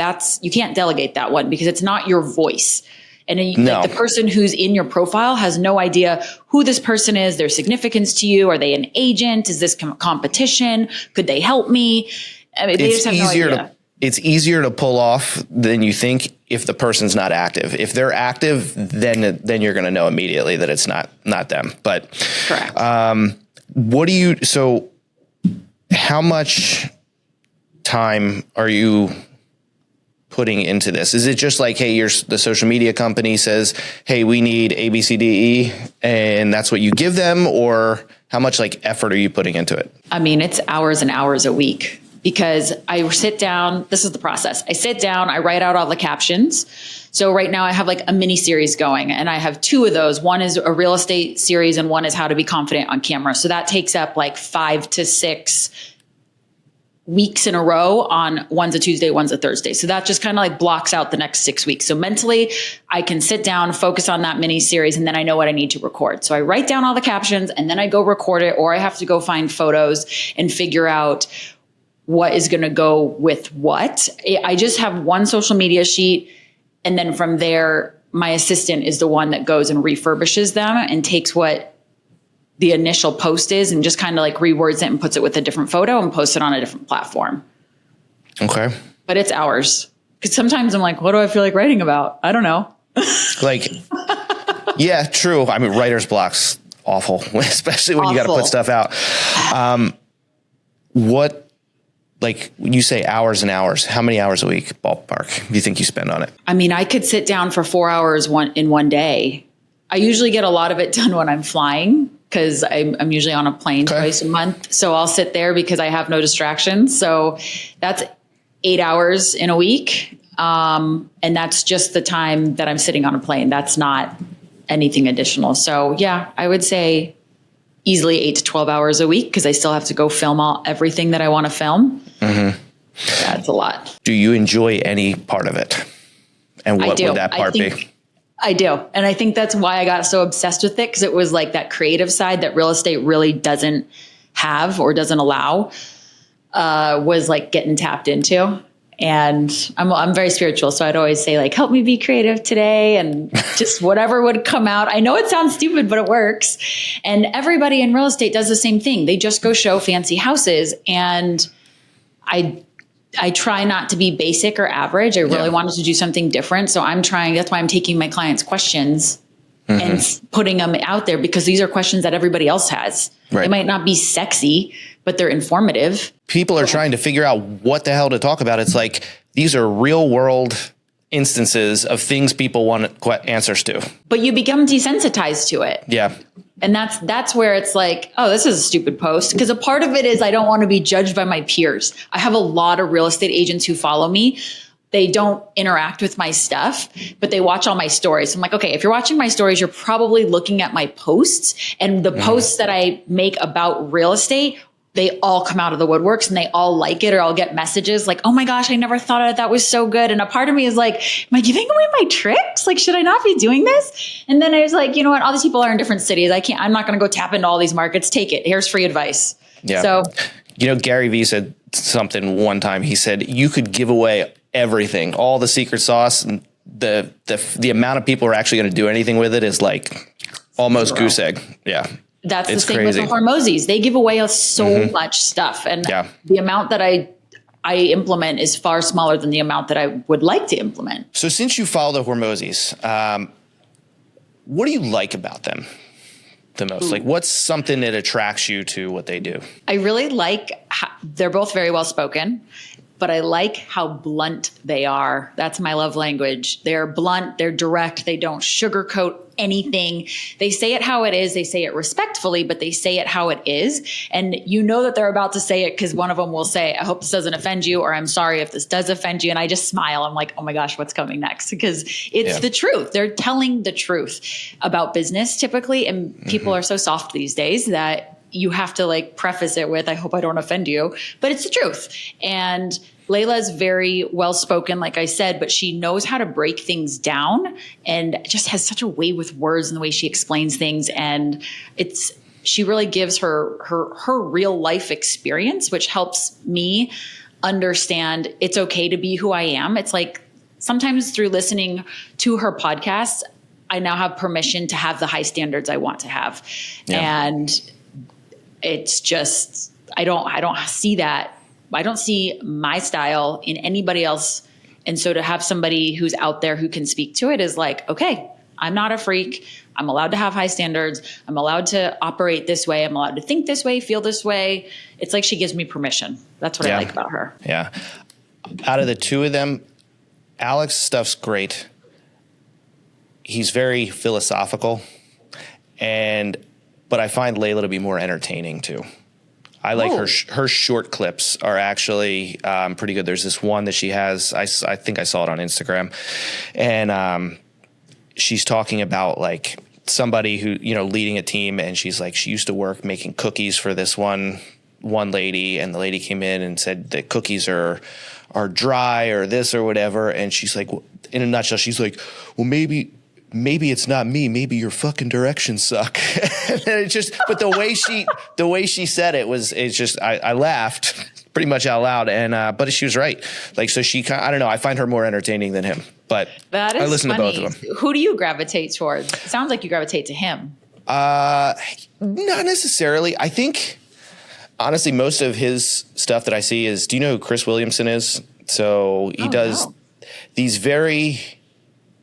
You can't delegate that one because it's not your voice. And like the person who's in your profile has no idea who this person is, their significance to you. Are they an agent? Is this competition? Could they help me? I mean, they just have no idea. It's easier to pull off than you think if the person's not active. If they're active, then you're going to know immediately that it's not them. But correct. So how much time are you putting into this? Is it just like, hey, the social media company says, hey, we need A, B, C, D, E, and that's what you give them? Or how much like effort are you putting into it? I mean, it's hours and hours a week because I sit down. This is the process. I sit down, I write out all the captions. So right now I have like a mini series going, and I have 2 of those. One is a real estate series and one is how to be confident on camera. So that takes up like 5 to 6 weeks in a row on one's a Tuesday, one's a Thursday. So that just kind of like blocks out the next 6 weeks. So mentally I can sit down, focus on that mini series, and then I know what I need to record. So I write down all the captions and then I go record it, or I have to go find photos and figure out what is going to go with what. I just have one social media sheet. And then from there, my assistant is the one that goes and refurbishes them and takes what the initial post is and just kind of like rewords it and puts it with a different photo and posts it on a different platform. Okay. But it's hours. Because sometimes I'm like, what do I feel like writing about? I don't know. Like, yeah, true. I mean, writer's block's awful, especially when you got to put stuff out. Like when you say hours and hours, how many hours a week ballpark do you think you spend on it? I mean, I could sit down for 4 hours in one day. I usually get a lot of it done when I'm flying because I'm usually on a plane twice a month. So I'll sit there because I have no distractions. So that's 8 hours in a week. And that's just the time that I'm sitting on a plane. That's not anything additional. So yeah, I would say easily 8 to 12 hours a week because I still have to go film everything that I want to film. Mm-hmm. Yeah, it's a lot. Do you enjoy any part of it? And what would that part be? I do. And I think that's why I got so obsessed with it, because it was like that creative side that real estate really doesn't have or doesn't allow, was like getting tapped into. And I'm very spiritual. So I'd always say like, help me be creative today. And just whatever would come out. I know it sounds stupid, but it works. And everybody in real estate does the same thing. They just go show fancy houses. And I try not to be basic or average. I really wanted to do something different. So that's why I'm taking my clients' questions and putting them out there, because these are questions that everybody else has. Right. It might not be sexy, but they're informative. People are trying to figure out what the hell to talk about. It's like, these are real world instances of things people want answers to. But you become desensitized to it. Yeah. And that's where it's like, oh, this is a stupid post. Because a part of it is I don't want to be judged by my peers. I have a lot of real estate agents who follow me. They don't interact with my stuff, but they watch all my stories. I'm like, okay, if you're watching my stories, you're probably looking at my posts, and the posts that I make about real estate, they all come out of the woodworks and they all like it, or I'll get messages like, oh my gosh, I never thought of it. That was so good. And a part of me is like, am I giving away my tricks? Like, should I not be doing this? And then I was like, you know what? All these people are in different cities. I'm not going to go tap into all these markets. Take it. Here's free advice. Yeah. So, Gary Vee said something one time. He said, you could give away everything, all the secret sauce, and the amount of people who are actually going to do anything with it is like almost goose egg. Yeah. That's the same with the Hormozis. They give away so much stuff. And the amount that I implement is far smaller than the amount that I would like to implement. So since you follow the Hormozis, what do you like about them the most? Like, what's something that attracts you to what they do? I really like they're both very well spoken, but I like how blunt they are. That's my love language. They're blunt, they're direct, they don't sugarcoat anything. They say it how it is. They say it respectfully, but they say it how it is. And you know that they're about to say it because one of them will say, I hope this doesn't offend you, or I'm sorry if this does offend you. And I just smile. I'm like, oh my gosh, what's coming next? Because it's the truth. They're telling the truth about business typically. And people are so soft these days that you have to like preface it with, I hope I don't offend you, but it's the truth. And Layla is very well spoken, like I said, but she knows how to break things down and just has such a way with words and the way she explains things. And she really gives her real life experience, which helps me understand it's okay to be who I am. It's like sometimes through listening to her podcast, I now have permission to have the high standards I want to have. Yeah. And it's just, I don't see that. I don't see my style in anybody else. And so to have somebody who's out there who can speak to it is like, okay, I'm not a freak. I'm allowed to have high standards. I'm allowed to operate this way. I'm allowed to think this way, feel this way. It's like she gives me permission. That's what I like about her. Yeah. Out of the two of them, Alex's stuff's great. He's very philosophical, but I find Layla to be more entertaining too. I like her short clips are actually pretty good. There's this one that she has. I think I saw it on Instagram, and she's talking about like somebody who leading a team, and she's like she used to work making cookies for this one lady, and the lady came in and said that cookies are dry or this or whatever, and she's like, in a nutshell, she's like, well, maybe it's not me. Maybe your fucking directions suck. And it just, but the way she said it's just, I laughed pretty much out loud. And, but she was right. Like, so I don't know. I find her more entertaining than him, but I listen to both of them. Who do you gravitate towards? It sounds like you gravitate to him. Not necessarily. I think honestly, most of his stuff that I see is, do you know who Chris Williamson is? So he does these very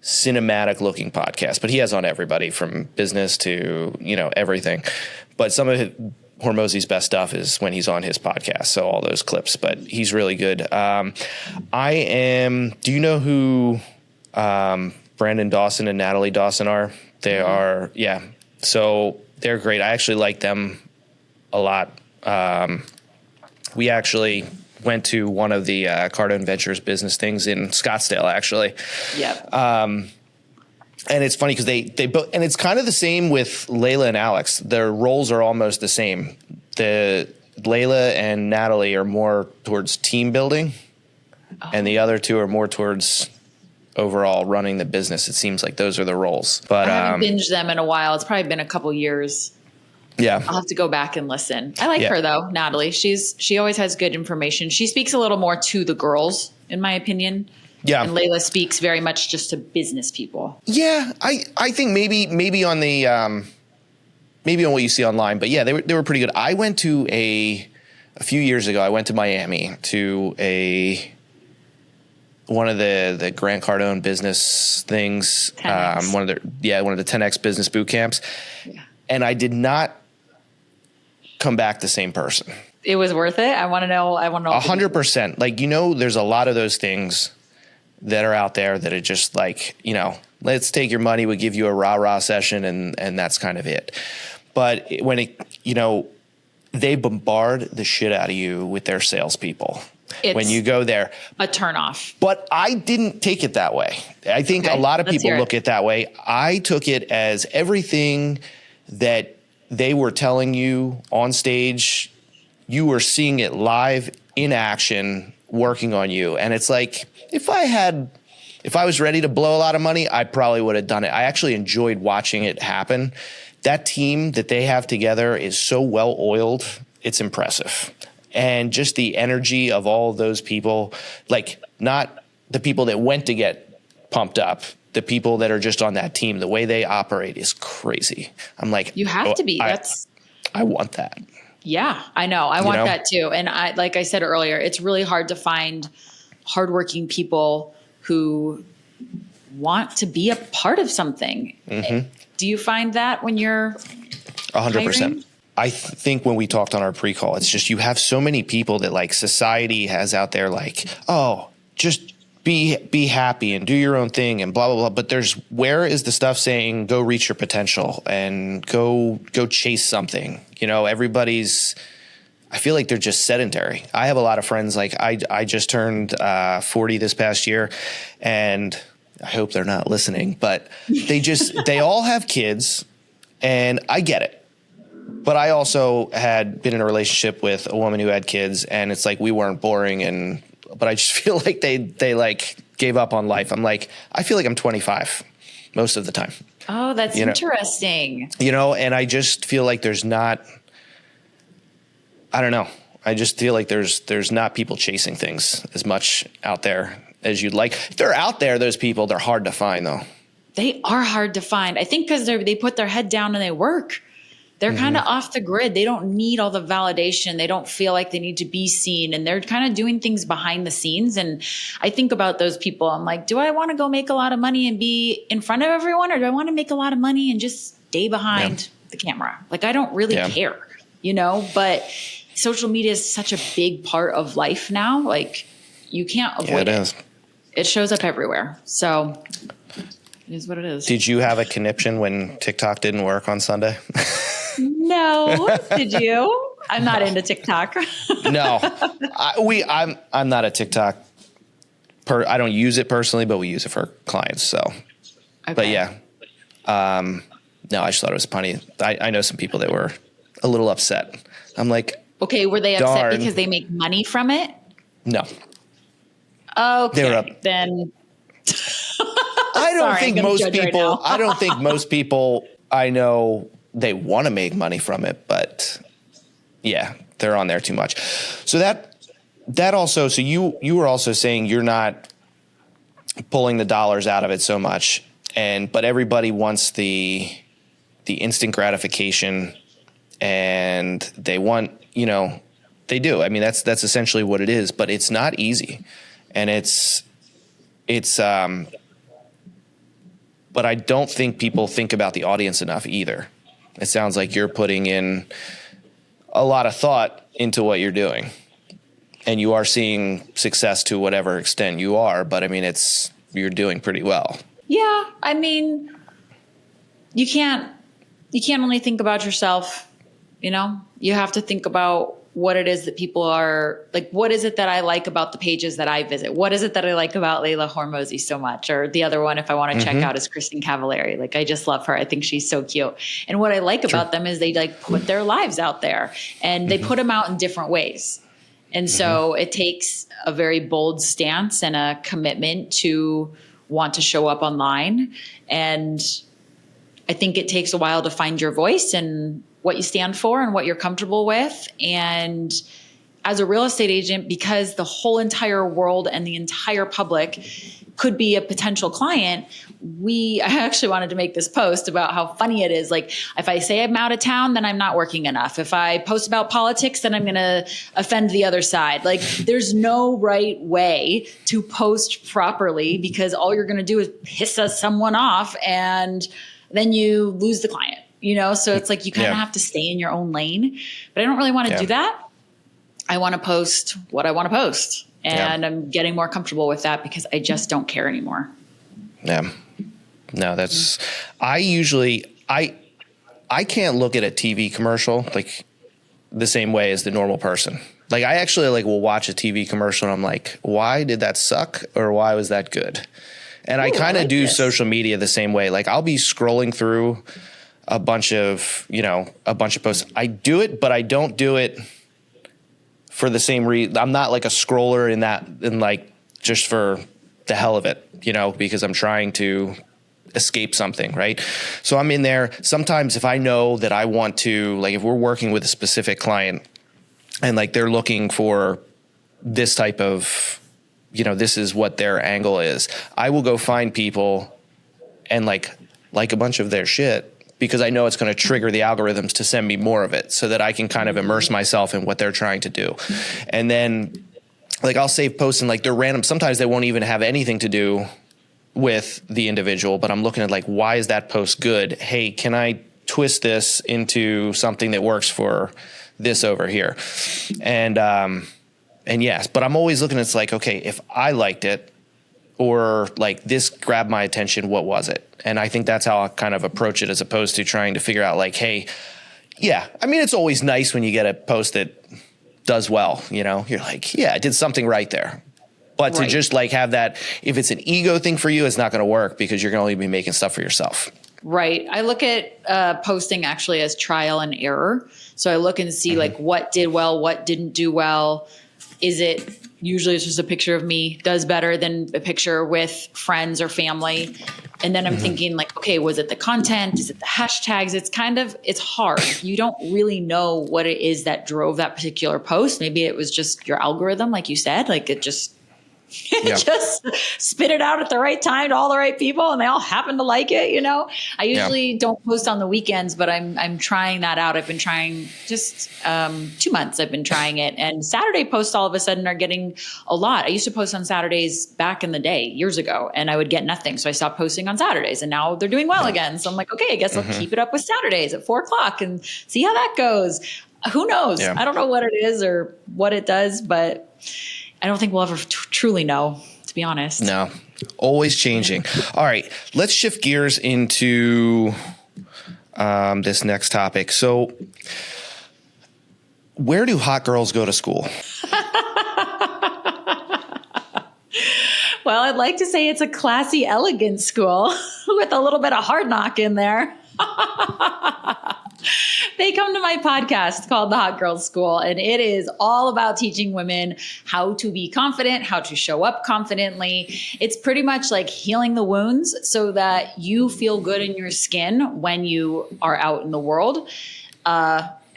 cinematic looking podcast, but he has on everybody from business to, everything. But some of Hormozis' best stuff is when he's on his podcast. So all those clips, but he's really good. Do you know who Brandon Dawson and Natalie Dawson are? They are, so they're great. I actually like them a lot. We actually went to one of the Cardone Ventures business things in Scottsdale, actually. Yep. And it's funny because they both, and it's kind of the same with Layla and Alex. Their roles are almost the same. The Layla and Natalie are more towards team building, and the other two are more towards overall running the business. It seems like those are the roles. But I haven't binged them in a while. It's probably been a couple years. Yeah. I'll have to go back and listen. I like her though, Natalie. She always has good information. She speaks a little more to the girls, in my opinion. Yeah. And Layla speaks very much just to business people. Yeah. I think maybe on the maybe on what you see online, but yeah, they were pretty good. I went to a few years ago, I went to Miami to one of the Grant Cardone business things, one of the 10X business boot camps. Yeah. And I did not come back the same person. it was worth it? I want to know. 100%. Like, there's a lot of those things that are out there that are just like, let's take your money. We give you a rah-rah session and that's kind of it. But when they bombard the shit out of you with their salespeople. When you go there, a turnoff. But I didn't take it that way. I think a lot of people look at it that way. I took it as everything that they were telling you on stage, you were seeing it live in action, working on you. And it's like, if I was ready to blow a lot of money, I probably would have done it. I actually enjoyed watching it happen. That team that they have together is so well oiled. It's impressive. And just the energy of all of those people, like not the people that went to get pumped up, the people that are just on that team, the way they operate is crazy. I'm like, you have to be. I want that. Yeah, I know. I want that too. And like I said earlier, it's really hard to find hardworking people who want to be a part of something. Mm-hmm. Do you find that when you're 100%? Hiring? I think when we talked on our pre-call, it's just you have so many people that like society has out there like, oh, just be happy and do your own thing and blah, blah, blah. But where is the stuff saying go reach your potential and go chase something? I feel like they're just sedentary. I have a lot of friends, like I just turned 40 this past year, and I hope they're not listening, but they all have kids, and I get it. But I also had been in a relationship with a woman who had kids, and it's like we weren't boring, but I just feel like they like gave up on life. I'm like, I feel like I'm 25 most of the time. Oh, that's interesting. And I just feel like there's not, I don't know. I just feel like there's not people chasing things as much out there as you'd like. If they're out there, those people, they're hard to find though. They are hard to find. I think because they put their head down and they work. They're kind of off the grid. They don't need all the validation. They don't feel like they need to be seen, and they're kind of doing things behind the scenes. And I think about those people. I'm like, do I want to go make a lot of money and be in front of everyone, or do I want to make a lot of money and just stay behind the camera? Like, I don't really care, but social media is such a big part of life now. Like, you can't avoid it. It shows up everywhere. So it is what it is. Did you have a conniption when TikTok didn't work on Sunday? No. Did you? I'm not into TikTok. No, I'm not a TikTok. I don't use it personally, but we use it for clients. So, But yeah, no, I just thought it was funny. I know some people that were a little upset. I'm like, okay, were they upset because they make money from it? No. Okay, they were up. Then. I don't think most people. I don't think most people I know. They want to make money from it, but yeah, they're on there too much. So that also, so you were also saying you're not pulling the dollars out of it so much, but everybody wants the instant gratification, and they want, they do. I mean, that's essentially what it is, but it's not easy, and but I don't think people think about the audience enough either. It sounds like you're putting in a lot of thought into what you're doing, and you are seeing success to whatever extent you are. But I mean, you're doing pretty well. Yeah. I mean, you can't only think about yourself, you have to think about what it is that people are like. What is it that I like about the pages that I visit? What is it that I like about Layla Hormozis so much? Or the other one, if I want to check out, is Kristen Cavallari. Like, I just love her. I think she's so cute. And what I like about them is they like put their lives out there, and they put them out in different ways. And so it takes a very bold stance and a commitment to want to show up online. And I think it takes a while to find your voice and what you stand for and what you're comfortable with. And as a real estate agent, because the whole entire world and the entire public could be a potential client, I actually wanted to make this post about how funny it is. Like, if I say I'm out of town, then I'm not working enough. If I post about politics, then I'm going to offend the other side. Like, there's no right way to post properly, because all you're going to do is piss someone off, and then you lose the client. So it's like you kind of have to stay in your own lane. But I don't really want to do that. I want to post what I want to post. And I'm getting more comfortable with that because I just don't care anymore. Yeah. No, that's, I can't look at a TV commercial like the same way as the normal person. Like I actually like will watch a TV commercial and I'm like, why did that suck? Or why was that good? And I kind of do social media the same way. Like I'll be scrolling through a bunch of posts. I do it, but I don't do it for the same reason. I'm not like a scroller in like just for the hell of it, because I'm trying to escape something, right? So I'm in there. Sometimes if I know that I want to, like if we're working with a specific client and like they're looking for this type of, this is what their angle is, I will go find people and like a bunch of their shit because I know it's going to trigger the algorithms to send me more of it so that I can kind of immerse myself in what they're trying to do. And then like I'll save posts and like they're random. Sometimes they won't even have anything to do with the individual, but I'm looking at like, why is that post good? Hey, can I twist this into something that works for this over here? And yes, but I'm always looking, it's like, okay, if I liked it or like this grabbed my attention, what was it? And I think that's how I kind of approach it as opposed to trying to figure out like, hey, yeah, I mean, it's always nice when you get a post that does well, you're like, yeah, I did something right there. But to just like have that, if it's an ego thing for you, it's not going to work because you're going to only be making stuff for yourself. Right. I look at posting actually as trial and error. So I look and see like what did well, what didn't do well. Is it usually it's just a picture of me does better than a picture with friends or family. And then I'm thinking like, okay, was it the content? Is it the hashtags? It's hard. You don't really know what it is that drove that particular post. Maybe it was just your algorithm, like you said, like it just just spit it out at the right time to all the right people and they all happen to like it. I usually don't post on the weekends, but I'm trying that out. I've been trying just 2 months. I've been trying it, and Saturday posts all of a sudden are getting a lot. I used to post on Saturdays back in the day years ago and I would get nothing. So I stopped posting on Saturdays and now they're doing well again. So I'm like, okay, I guess I'll keep it up with Saturdays at 4:00 and see how that goes. Who knows? Yeah. I don't know what it is or what it does, but I don't think we'll ever truly know, to be honest. No, always changing. All right, let's shift gears into this next topic. So where do hot girls go to school? Well, I'd like to say it's a classy, elegant school with a little bit of hard knock in there. They come to my podcast called The Hot Girls School, and it is all about teaching women how to be confident, how to show up confidently. It's pretty much like healing the wounds so that you feel good in your skin when you are out in the world.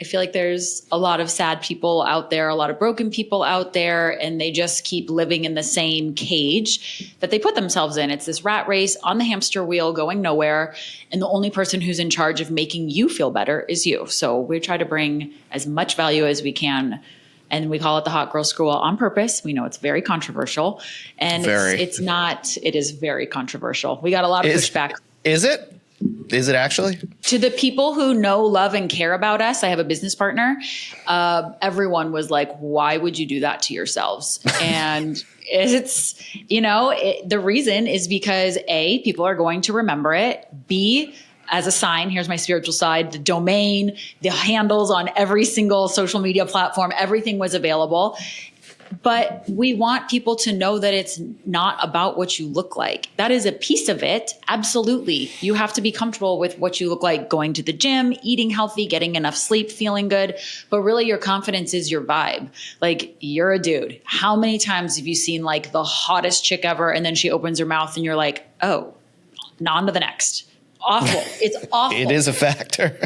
I feel like there's a lot of sad people out there, a lot of broken people out there, and they just keep living in the same cage that they put themselves in. It's this rat race on the hamster wheel going nowhere. And the only person who's in charge of making you feel better is you. So we try to bring as much value as we can. And we call it the Hot Girl School on purpose. We know it's very controversial. And it's not, it is very controversial. We got a lot of pushback. Is it? Is it actually? To the people who know, love, and care about us, I have a business partner. Everyone was like, why would you do that to yourselves? And it's, the reason is because A, people are going to remember it. B, as a sign, here's my spiritual side, the domain, the handles on every single social media platform, everything was available. But we want people to know that it's not about what you look like. That is a piece of it. Absolutely. You have to be comfortable with what you look like, going to the gym, eating healthy, getting enough sleep, feeling good. But really your confidence is your vibe. Like you're a dude. How many times have you seen like the hottest chick ever and then she opens her mouth and you're like, oh, on to the next. Awful. It's awful. It is a factor.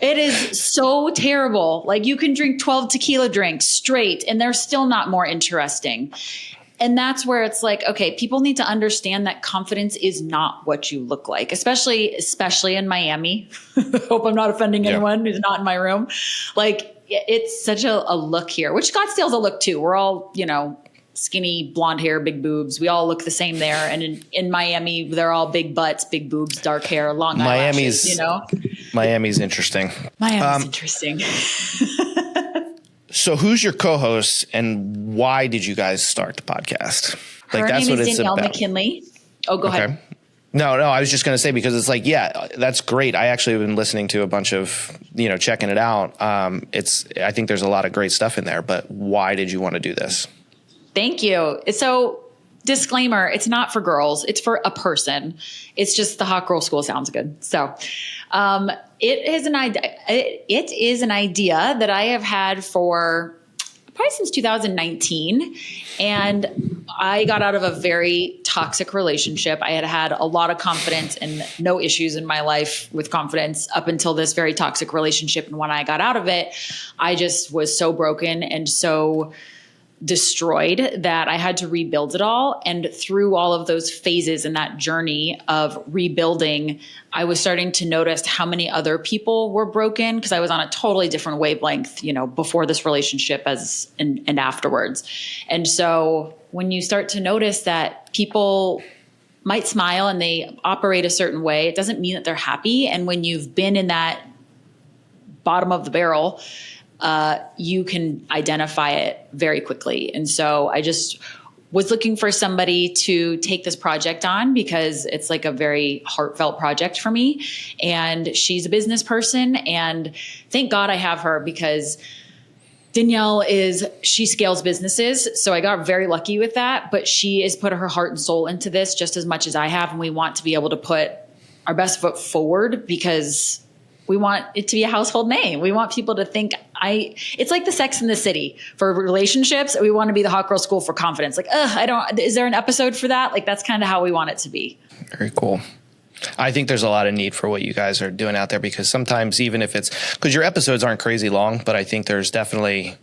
It is so terrible. Like you can drink 12 tequila drinks straight and they're still not more interesting. And that's where it's like, okay, people need to understand that confidence is not what you look like, especially in Miami. Hope I'm not offending anyone who's not in my room. Like it's such a look here, which Scottsdale's a look too. We're all, skinny, blonde hair, big boobs. We all look the same there. And in Miami, they're all big butts, big boobs, dark hair, long eyelashes, Miami's interesting. Miami's interesting. So who's your co-host and why did you guys start the podcast? Her name is Danielle McKinley. Oh, go ahead. No, I was just going to say, because it's like, yeah, that's great. I actually have been listening to a bunch of, checking it out. I think there's a lot of great stuff in there, but why did you want to do this? Thank you. So disclaimer, it's not for girls. It's for a person. It's just the hot girl school sounds good. So, it is an idea that I have had for probably since 2019. And I got out of a very toxic relationship. I had a lot of confidence and no issues in my life with confidence up until this very toxic relationship. And when I got out of it, I just was so broken and so destroyed that I had to rebuild it all. And through all of those phases in that journey of rebuilding, I was starting to notice how many other people were broken, because I was on a totally different wavelength, before this relationship and afterwards. And so when you start to notice that people might smile and they operate a certain way, it doesn't mean that they're happy. And when you've been in that bottom of the barrel, you can identify it very quickly. And so I just was looking for somebody to take this project on, because it's like a very heartfelt project for me. And she's a business person, and thank God I have her, because Danielle she scales businesses. So I got very lucky with that, but she has put her heart and soul into this just as much as I have. And we want to be able to put our best foot forward, because we want it to be a household name. We want people to think it's like the Sex in the City for relationships. We want to be the hot girl school for confidence. Like, is there an episode for that? Like, that's kind of how we want it to be. Very cool. I think there's a lot of need for what you guys are doing out there, because sometimes even if because your episodes aren't crazy long, but I think there's definitely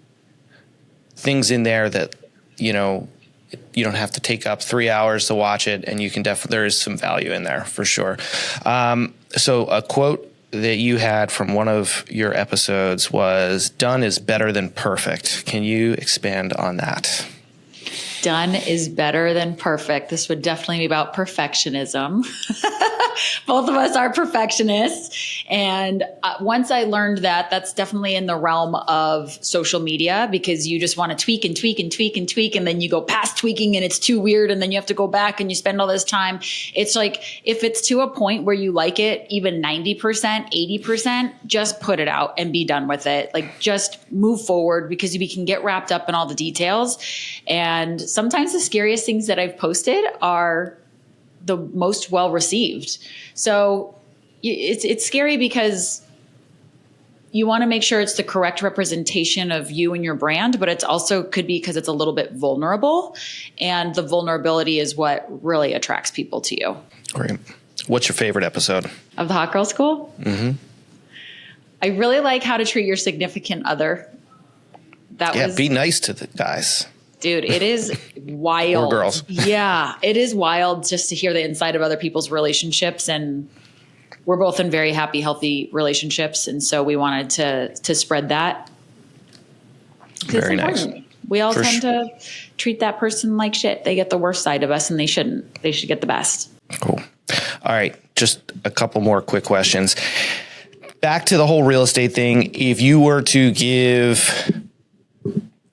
things in there that, you don't have to take up 3 hours to watch it, and you can there is some value in there for sure. So a quote that you had from one of your episodes was, "Done is better than perfect." Can you expand on that? Done is better than perfect. This would definitely be about perfectionism. Both of us are perfectionists. And once I learned that, that's definitely in the realm of social media, because you just want to tweak and tweak and tweak and tweak. And then you go past tweaking and it's too weird. And then you have to go back and you spend all this time. It's like, if it's to a point where you like it, even 90%, 80%, just put it out and be done with it. Like, just move forward, because we can get wrapped up in all the details. And sometimes the scariest things that I've posted are the most well received. So it's scary, because you want to make sure it's the correct representation of you and your brand, but it's also could be because it's a little bit vulnerable, and the vulnerability is what really attracts people to you. Great. What's your favorite episode of the Hot Girl School? Mm-hmm. I really like how to treat your significant other. Be nice to the guys. Dude, it is wild. Or girls. Yeah, it is wild just to hear the inside of other people's relationships. And we're both in very happy, healthy relationships. And so we wanted to spread that. Very nice. We all tend to treat that person like shit. They get the worst side of us, and they shouldn't. They should get the best. Cool. All right. Just a couple more quick questions. Back to the whole real estate thing. If you were to give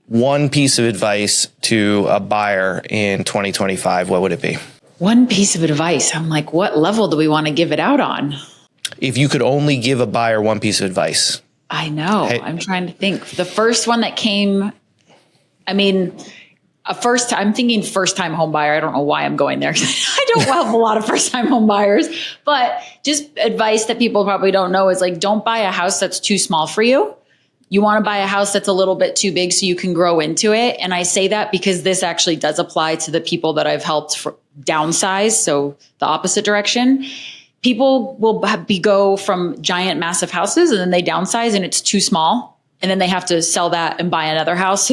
one piece of advice to a buyer in 2025, what would it be? One piece of advice. I'm like, what level do we want to give it out on? If you could only give a buyer one piece of advice. I know. Hey. I'm trying to think. The first one that came, I'm thinking first-time home buyer. I don't know why I'm going there. I don't have a lot of first-time home buyers, but just advice that people probably don't know is like, don't buy a house that's too small for you. You want to buy a house that's a little bit too big so you can grow into it. And I say that because this actually does apply to the people that I've helped downsize. So the opposite direction. People will go from giant, massive houses, and then they downsize and it's too small. And then they have to sell that and buy another house.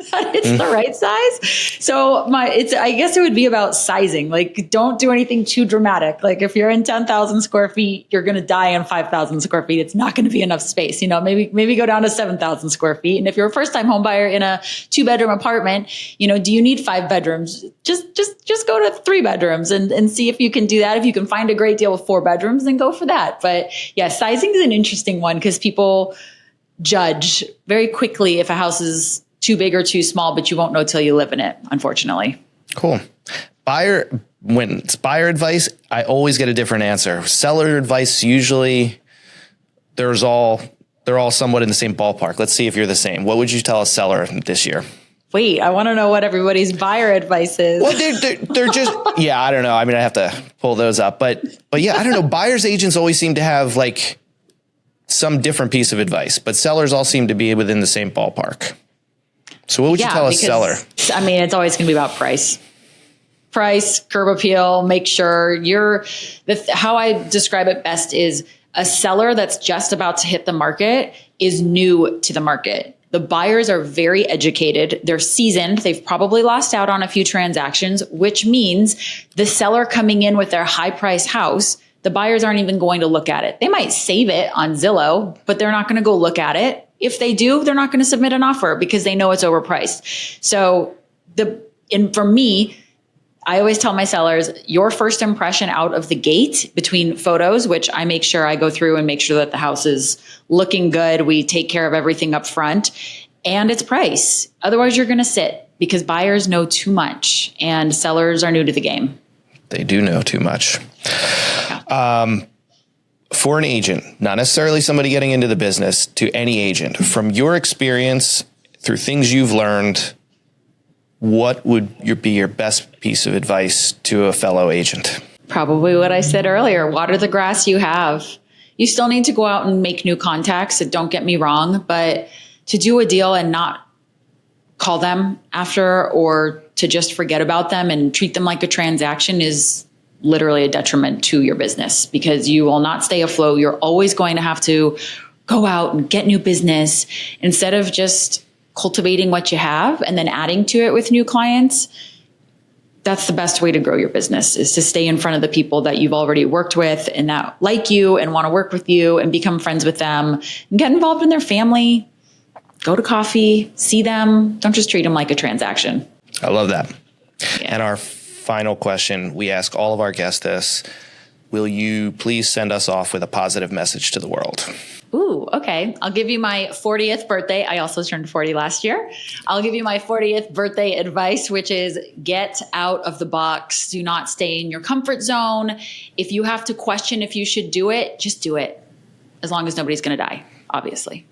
It's the right size. So I guess it would be about sizing. Like, don't do anything too dramatic. Like, if you're in 10,000 square feet, you're going to die in 5,000 square feet. It's not going to be enough space. Maybe go down to 7,000 square feet. And if you're a first time home buyer in a 2-bedroom apartment, do you need 5 bedrooms? Just go to 3 bedrooms and see if you can do that. If you can find a great deal with 4 bedrooms, then go for that. But yeah, sizing is an interesting one, because people judge very quickly if a house is too big or too small, but you won't know till you live in it, unfortunately. Cool. When it's buyer advice, I always get a different answer. Seller advice, usually they're all somewhat in the same ballpark. Let's see if you're the same. What would you tell a seller this year? Wait, I want to know what everybody's buyer advice is. Well, they're just, yeah, I don't know. I mean, I have to pull those up, but yeah, I don't know. Buyers agents always seem to have like some different piece of advice, but sellers all seem to be within the same ballpark. So what would you tell a seller? I mean, it's always going to be about price, curb appeal, make sure how I describe it best is a seller that's just about to hit the market is new to the market. The buyers are very educated. They're seasoned. They've probably lost out on a few transactions, which means the seller coming in with their high price house, the buyers aren't even going to look at it. They might save it on Zillow, but they're not going to go look at it. If they do, they're not going to submit an offer because they know it's overpriced. So for me, I always tell my sellers, your first impression out of the gate between photos, which I make sure I go through and make sure that the house is looking good. We take care of everything up front, and its price. Otherwise, you're going to sit because buyers know too much and sellers are new to the game. They do know too much. Yeah. For an agent, not necessarily somebody getting into the business, to any agent, from your experience through things you've learned, what would be your best piece of advice to a fellow agent? Probably what I said earlier. Water the grass you have. You still need to go out and make new contacts. Don't get me wrong, but to do a deal and not call them after or to just forget about them and treat them like a transaction is literally a detriment to your business because you will not stay afloat. You're always going to have to go out and get new business instead of just cultivating what you have and then adding to it with new clients. That's the best way to grow your business, is to stay in front of the people that you've already worked with and that like you and want to work with you and become friends with them and get involved in their family. Go to coffee, see them. Don't just treat them like a transaction. I love that. Yeah. And our final question, we ask all of our guests this. Will you please send us off with a positive message to the world? Ooh, okay. I'll give you my 40th birthday. I also turned 40 last year. I'll give you my 40th birthday advice, which is get out of the box. Do not stay in your comfort zone. If you have to question if you should do it, just do it. As long as nobody's going to die, obviously.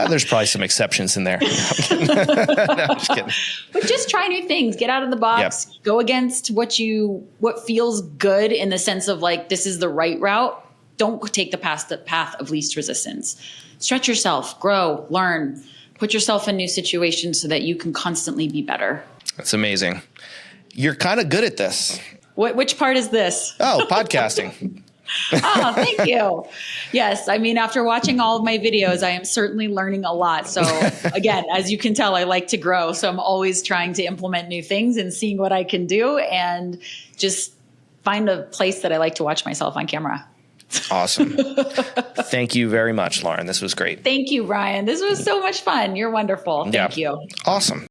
There's probably some exceptions in there. No, I'm just kidding. But just try new things. Get out of the box. Yep. Go against what feels good in the sense of like, this is the right route. Don't take the path of least resistance. Stretch yourself, grow, learn, put yourself in new situations so that you can constantly be better. That's amazing. You're kind of good at this. Which part is this? Oh, podcasting. Oh, thank you. Yes. I mean, after watching all of my videos, I am certainly learning a lot. So again, as you can tell, I like to grow. So I'm always trying to implement new things and seeing what I can do and just find a place that I like to watch myself on camera. Awesome. Thank you very much, Lauren. This was great. Thank you, Brian. This was so much fun. You're wonderful. Thank you. Awesome.